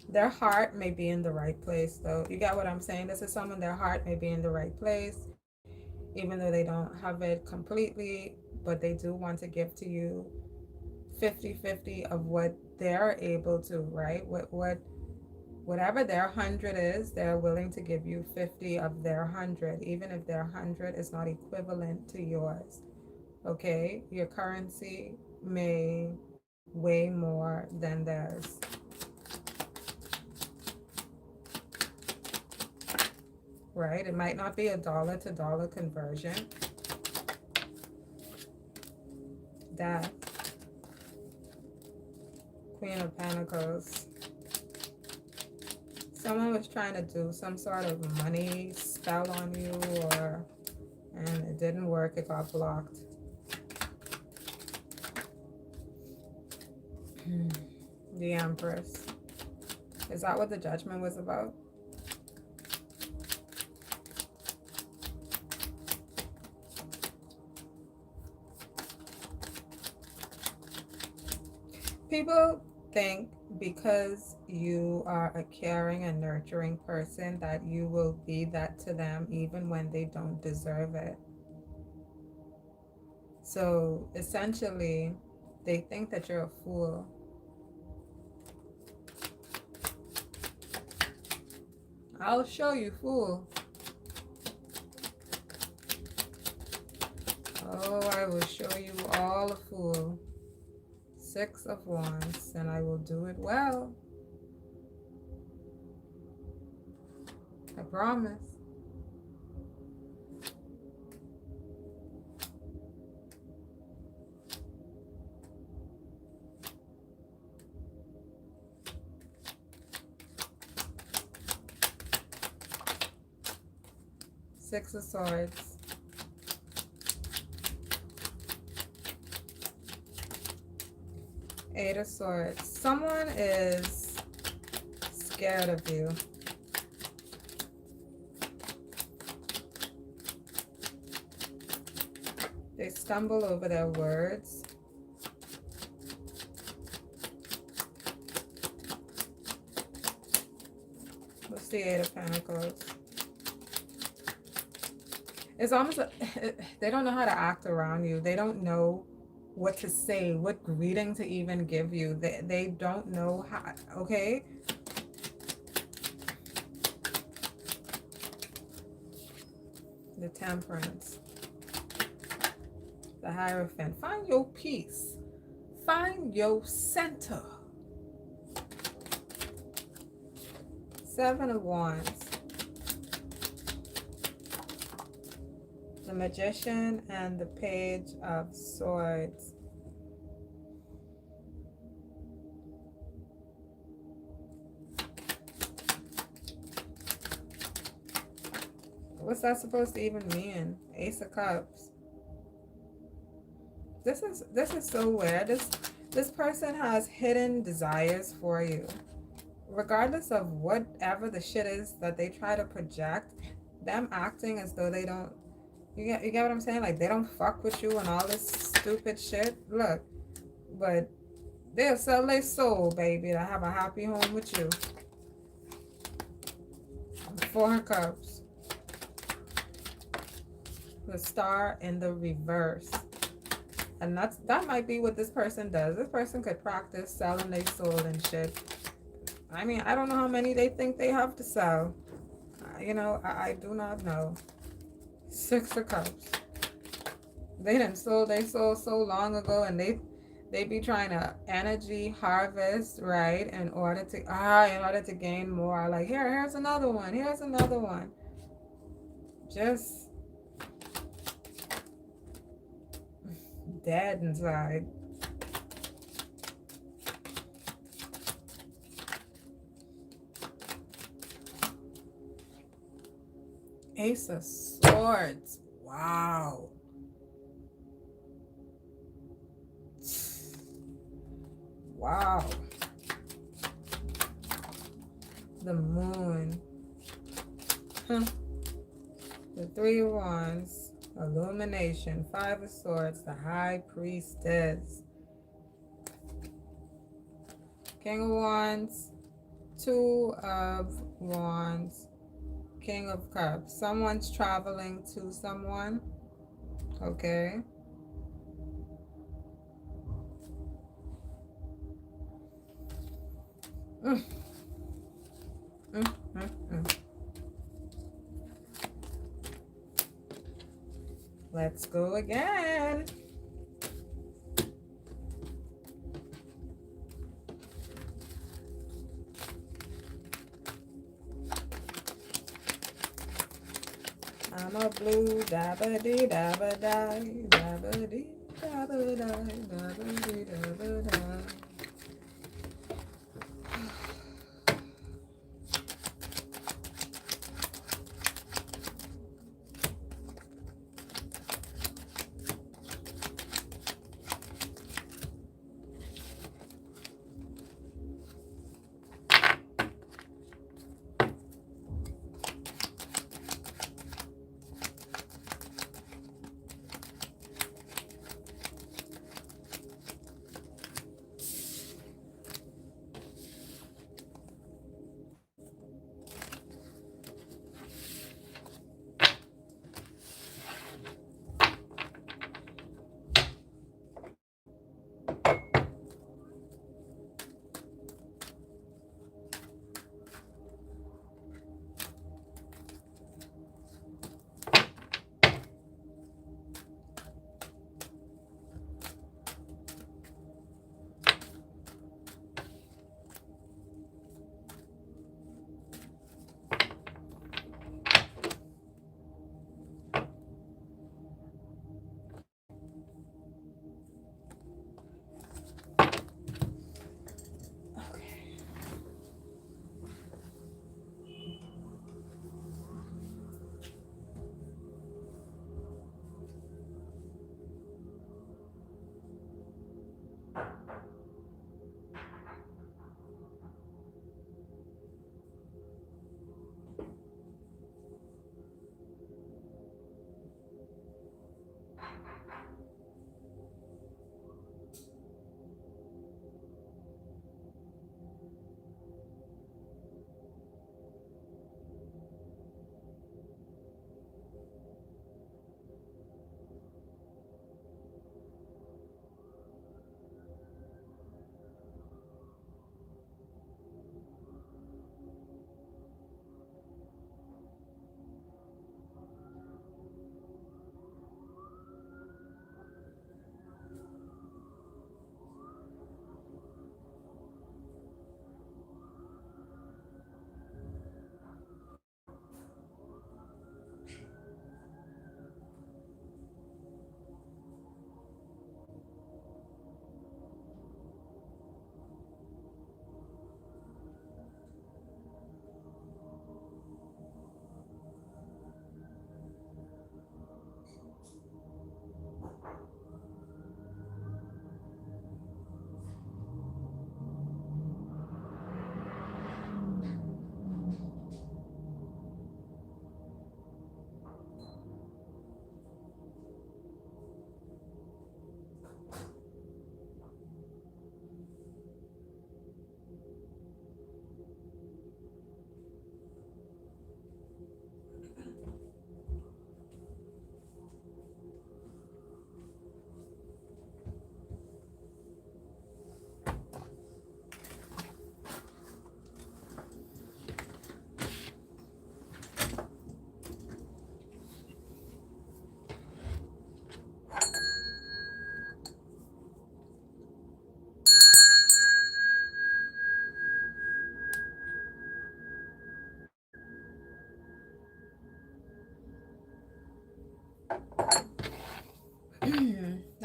Their heart may be in the right place though. You get what I'm saying? This is someone, their heart may be in the right place, even though they don't have it completely, but they do want to give to you 50-50 of what they're able to, right? Whatever their 100 is, they're willing to give you 50 of their 100, even if their 100 is not equivalent to yours. Okay? Your currency may weigh more than theirs. Right? It might not be a dollar to dollar conversion. Death. Queen of Pentacles. Someone was trying to do some sort of money spell on you, and it didn't work. It got blocked. The Empress. Is that what the Judgment was about? People think because you are a caring and nurturing person that you will be that to them even when they don't deserve it. So essentially, they think that you're a fool. I'll show you, fool. Oh, I will show you all a fool. 6 of Wands, and I will do it well. I promise. Six of Swords. Eight of Swords. Someone is scared of you. They stumble over their words. What's the Eight of Pentacles? It's almost they don't know how to act around you. They don't know what to say, what greeting to even give you. They don't know how, okay? The Temperance. The Hierophant. Find your peace. Find your center. 7 of Wands. The Magician and the Page of Swords. What's that supposed to even mean? Ace of Cups. This is so weird. This person has hidden desires for you. Regardless of whatever the shit is that they try to project, them acting as though they don't, you get what I'm saying? Like, they don't fuck with you and all this stupid shit. Look, but they'll sell their soul, baby, to have a happy home with you. 4 of Cups. The Star in the reverse. And that might be what this person does. This person could practice selling their soul and shit. I mean, I don't know how many they think they have to sell. I do not know. Six of Cups. They done sold their soul so long ago, and they be trying to energy harvest, right, in order to gain more. Like, here's another one. Here's another one. Just dead inside. Ace of Swords. Wow. Wow. The Moon. The Three of Wands. Illumination. Five of Swords. The High Priestess. King of Wands. Two of Wands. King of Cups. Someone's traveling to someone. Okay. Let's go again. I'm a blue dabba-dee dabba-die, dabba-dee dabba-die, dabba-dee dabba-die.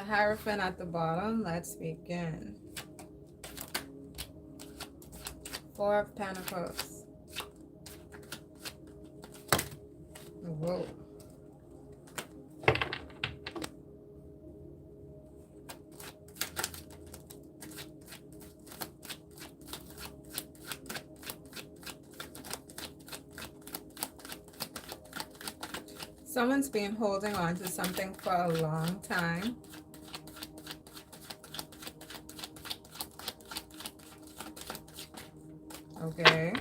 Hierophant at the bottom. Let's begin. Four of Pentacles. Whoa. Someone's been holding on to something for a long time. Okay.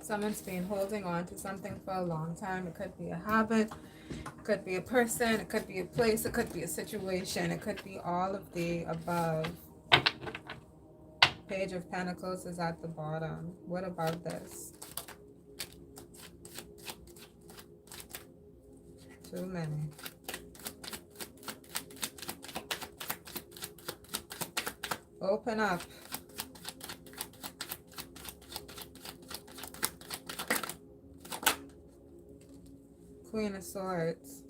Someone's been holding on to something for a long time. It could be a habit, it could be a person, it could be a place, it could be a situation, it could be all of the above. Page of Pentacles is at the bottom. What about this? Too many. Open up. Queen of Swords.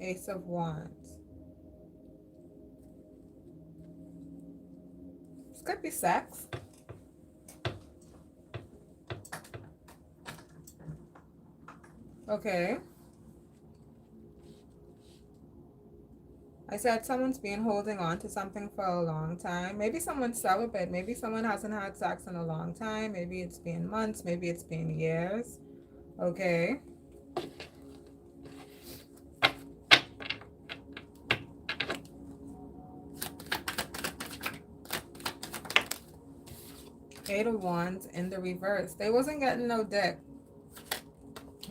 Ace of Wands. This could be sex. Okay. I said someone's been holding on to something for a long time. Maybe someone's celibate. Maybe someone hasn't had sex in a long time. Maybe it's been months. Maybe it's been years. Okay. Eight of Wands in the reverse. They wasn't getting no dick.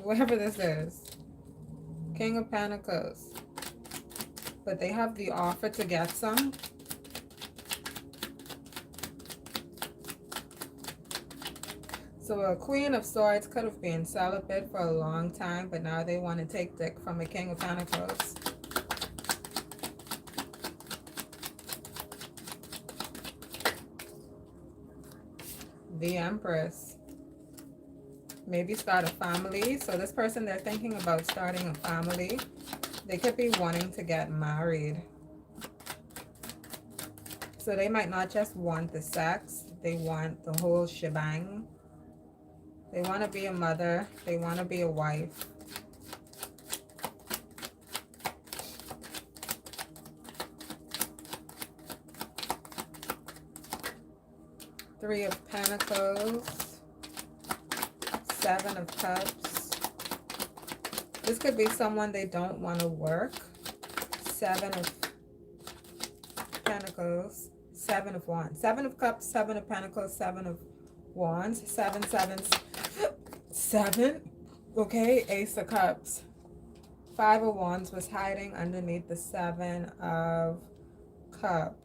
Whatever this is. King of Pentacles. But they have the offer to get some. So a Queen of Swords could have been celibate for a long time, but now they want to take dick from a King of Pentacles. The Empress. Maybe start a family. So this person, they're thinking about starting a family. They could be wanting to get married. So they might not just want the sex. They want the whole shebang. They want to be a mother. They want to be a wife. Three of Pentacles. Seven of Cups. This could be someone they don't want to work. Seven of Pentacles. Seven of Wands. Seven of Cups. Seven of Pentacles. Seven of Wands. Seven. Okay, Ace of Cups. Five of Wands was hiding underneath the Seven of Cups.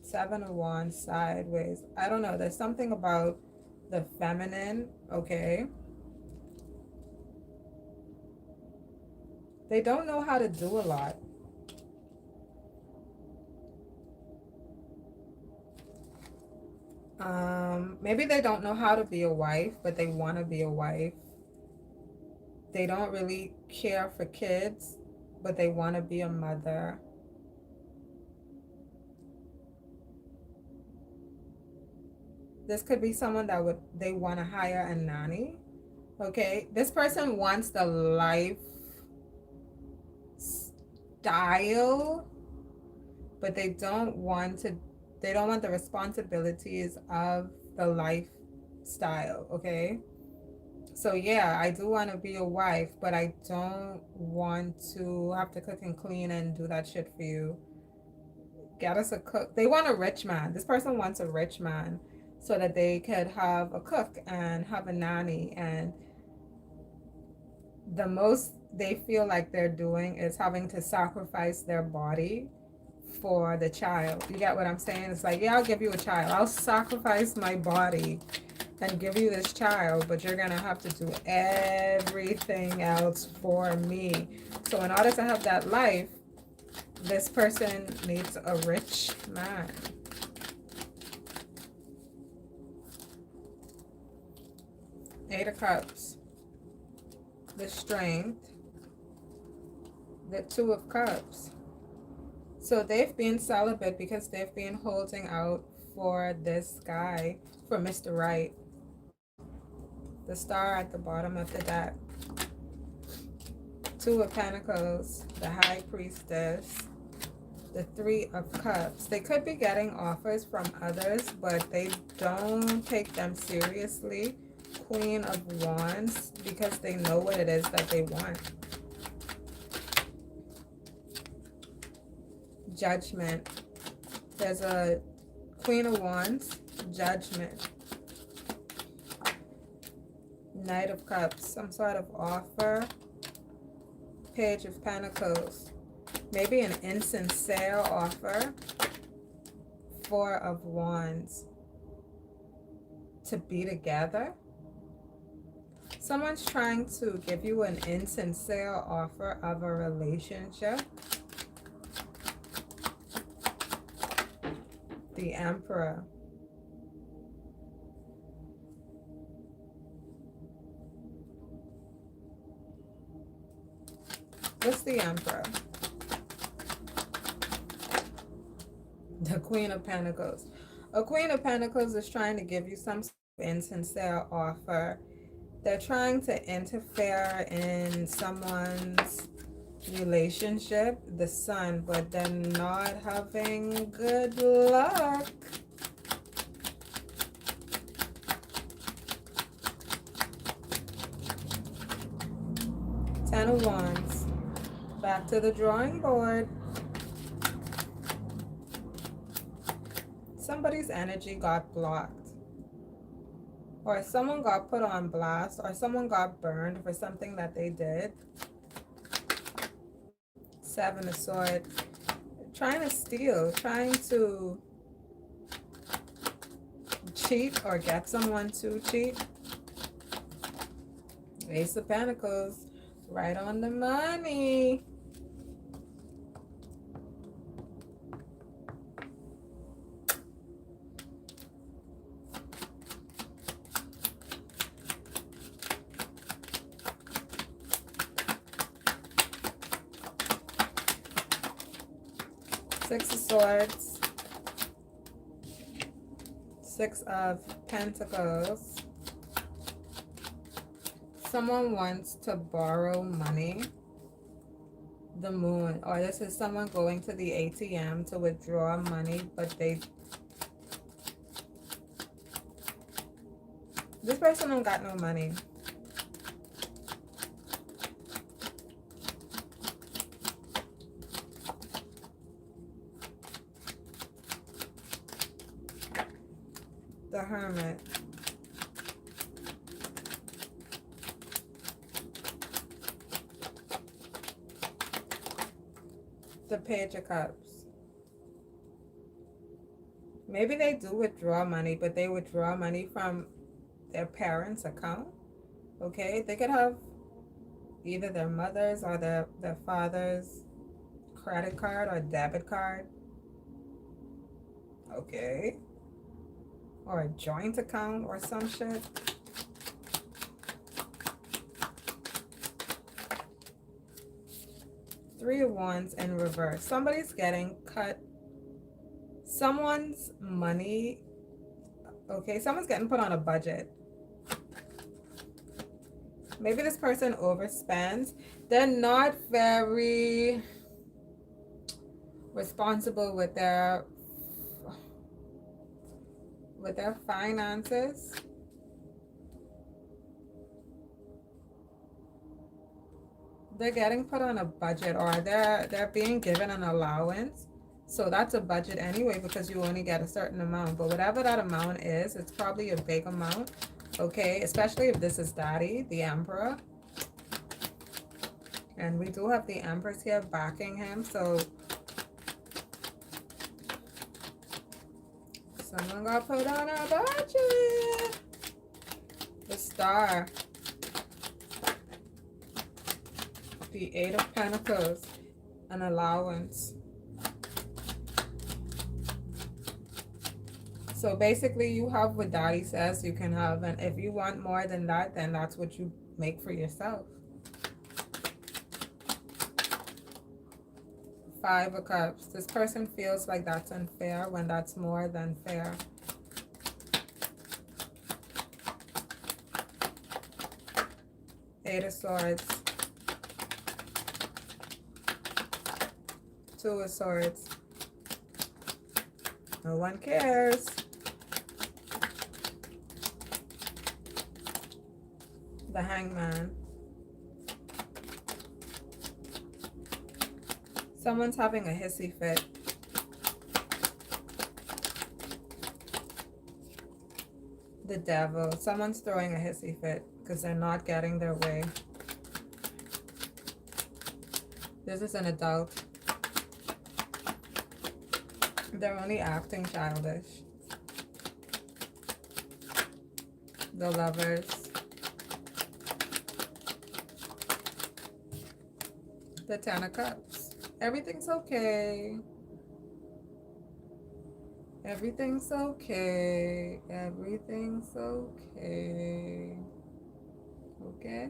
Seven of Wands sideways. I don't know. There's something about the feminine. Okay. They don't know how to do a lot. Maybe they don't know how to be a wife, but they want to be a wife. They don't really care for kids, but they want to be a mother. This could be someone that they want to hire a nanny. Okay, this person wants the life style, but they don't want the responsibilities of the lifestyle. Okay, so yeah, I do want to be a wife, but I don't want to have to cook and clean and do that shit for you. Get us a cook. They want a rich man. This person wants a rich man so that they could have a cook and have a nanny, and the most they feel like they're doing is having to sacrifice their body for the child. You get what I'm saying? It's like, yeah, I'll give you a child. I'll sacrifice my body and give you this child, but you're gonna have to do everything else for me. So in order to have that life, this person needs a rich man. Eight of Cups. the Strength, the Two of Cups. So they've been celibate because they've been holding out for this guy, for Mr. Right. The Star at the bottom of the deck. Two of Pentacles, the High Priestess, the Three of Cups. They could be getting offers from others, but they don't take them seriously. Queen of Wands, because they know what it is that they want. Judgment. There's a Queen of Wands, Judgment. Knight of Cups, some sort of offer. Page of Pentacles, maybe an insincere offer. Four of Wands, to be together. Someone's trying to give you an insincere offer of a relationship. The Emperor. What's the Emperor? The Queen of Pentacles. A Queen of Pentacles is trying to give you some insincere offer. They're trying to interfere in someone's relationship, the Sun, but they're not having good luck. Ten of Wands. Back to the drawing board. Somebody's energy got blocked. Or someone got put on blast. Or someone got burned for something that they did. Seven of Swords. Trying to steal. Trying to cheat or get someone to cheat. Ace of Pentacles. Right on the money. Six of Swords. Six of Pentacles. Someone wants to borrow money. The Moon. Or this is someone going to the ATM to withdraw money, but this person don't got no money. The Hermit. The Page of Cups. Maybe they do withdraw money, but they withdraw money from their parents' account. Okay, they could have either their mother's or their father's credit card or debit card. Okay. Or a joint account or some shit. Three of Wands in reverse. Somebody's getting cut. Someone's money. Okay, someone's getting put on a budget. Maybe this person overspends. They're not very responsible with their finances. They're getting put on a budget, or they're being given an allowance. So that's a budget anyway, because you only get a certain amount. But whatever that amount is, it's probably a big amount. Okay, especially if this is Daddy, the Emperor. And we do have the Empress here backing him. So someone got put on a budget. The Star. The Eight of Pentacles. An allowance. So basically you have what Daddy says you can have. And if you want more than that, then that's what you make for yourself. Five of Cups. This person feels like that's unfair when that's more than fair. Eight of Swords. Two of Swords. No one cares. The Hangman. Someone's having a hissy fit. The Devil. Someone's throwing a hissy fit because they're not getting their way. This is an adult. They're only acting childish. The Lovers. The Ten of Cups. Everything's okay. Everything's okay. Everything's okay. Okay?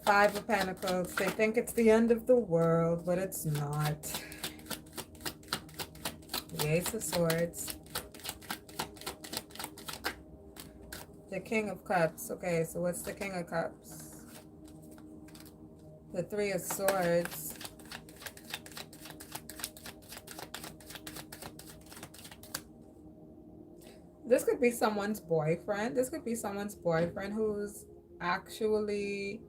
Five of Pentacles. They think it's the end of the world, but it's not. The Ace of Swords. The King of Cups. Okay, so what's the King of Cups? The Three of Swords. This could be someone's boyfriend. This could be someone's boyfriend who's actually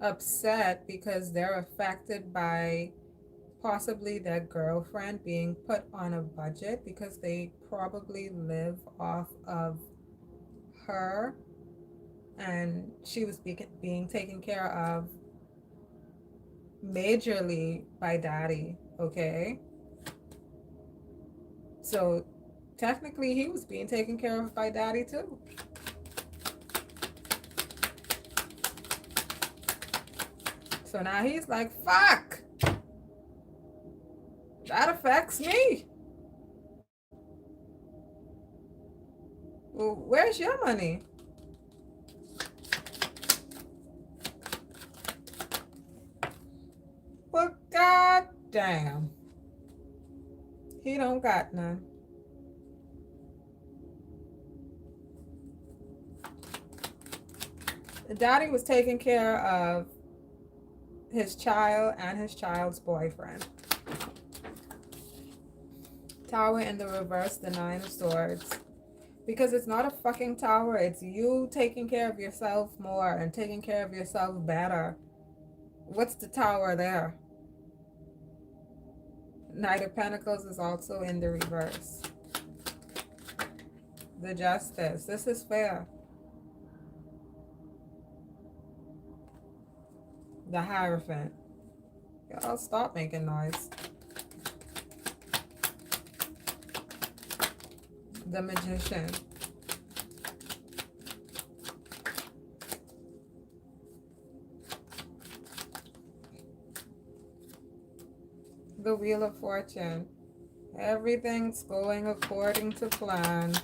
upset because they're affected by possibly their girlfriend being put on a budget because they probably live off of her and she was being taken care of majorly by daddy. Okay, so technically he was being taken care of by daddy too. So now he's like, fuck, that affects me. Well, where's your money? Well, god damn, he don't got none. The daddy was taking care of his child and his child's boyfriend. Tower in the reverse, the Nine of Swords. Because it's not a fucking tower. It's you taking care of yourself more and taking care of yourself better. What's the tower there? Knight of Pentacles is also in the reverse. The Justice. This is fair. The Hierophant. Y'all stop making noise. The Magician. The Wheel of Fortune. Everything's going according to plan.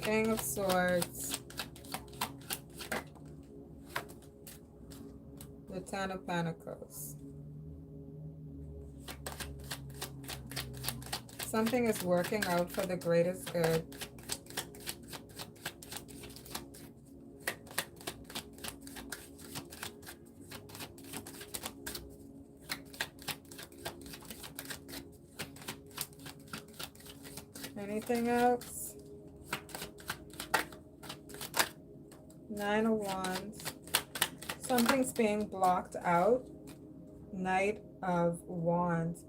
King of Swords. The Ten of Pentacles. Something is working out for the greatest good. Anything else? Nine of Wands. Something's being blocked out. Knight of Wands.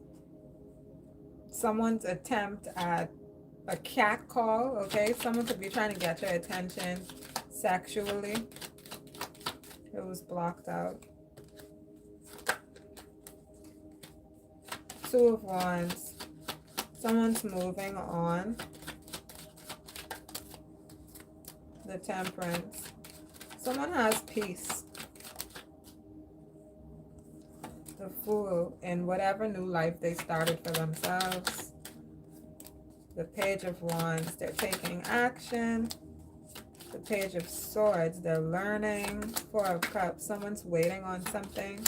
Someone's attempt at a cat call, okay? Someone could be trying to get your attention sexually. It was blocked out. Two of Wands. Someone's moving on. The Temperance. Someone has peace. The Fool in whatever new life they started for themselves. The Page of Wands, they're taking action. The Page of Swords, they're learning. Four of Cups, someone's waiting on something.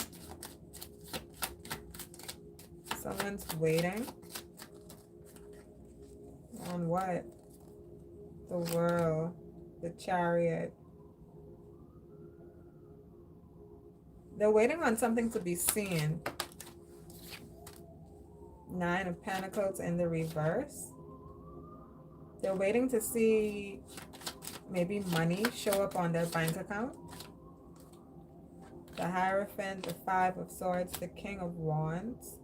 Someone's waiting. On what? The World, the Chariot. They're waiting on something to be seen. Nine of Pentacles in the reverse. They're waiting to see maybe money show up on their bank account. The Hierophant, the Five of Swords, the King of Wands.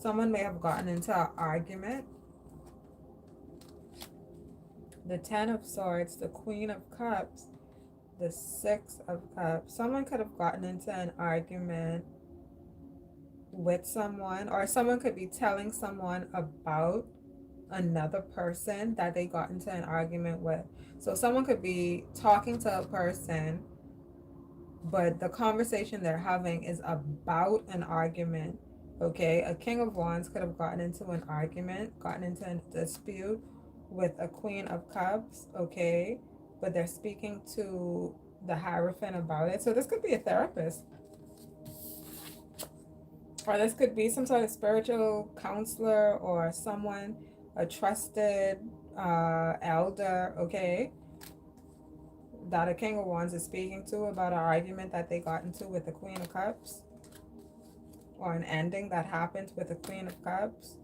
Someone may have gotten into an argument. The Ten of Swords, the Queen of Cups, the Six of Cups. Someone could have gotten into an argument with someone, or someone could be telling someone about another person that they got into an argument with. So someone could be talking to a person, but the conversation they're having is about an argument. Okay, a King of Wands could have gotten into an argument, gotten into a dispute with a Queen of Cups, okay, but they're speaking to the Hierophant about it. So this could be a therapist, or this could be some sort of spiritual counselor, or someone, a trusted elder, okay, that a King of Wands is speaking to about an argument that they got into with the Queen of Cups, or an ending that happened with the Queen of Cups.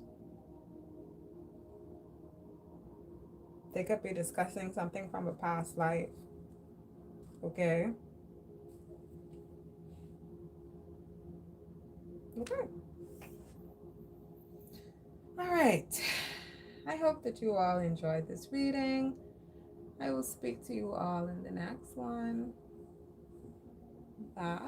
They could be discussing something from a past life, okay? Okay. All right. I hope that you all enjoyed this reading. I will speak to you all in the next one. Bye.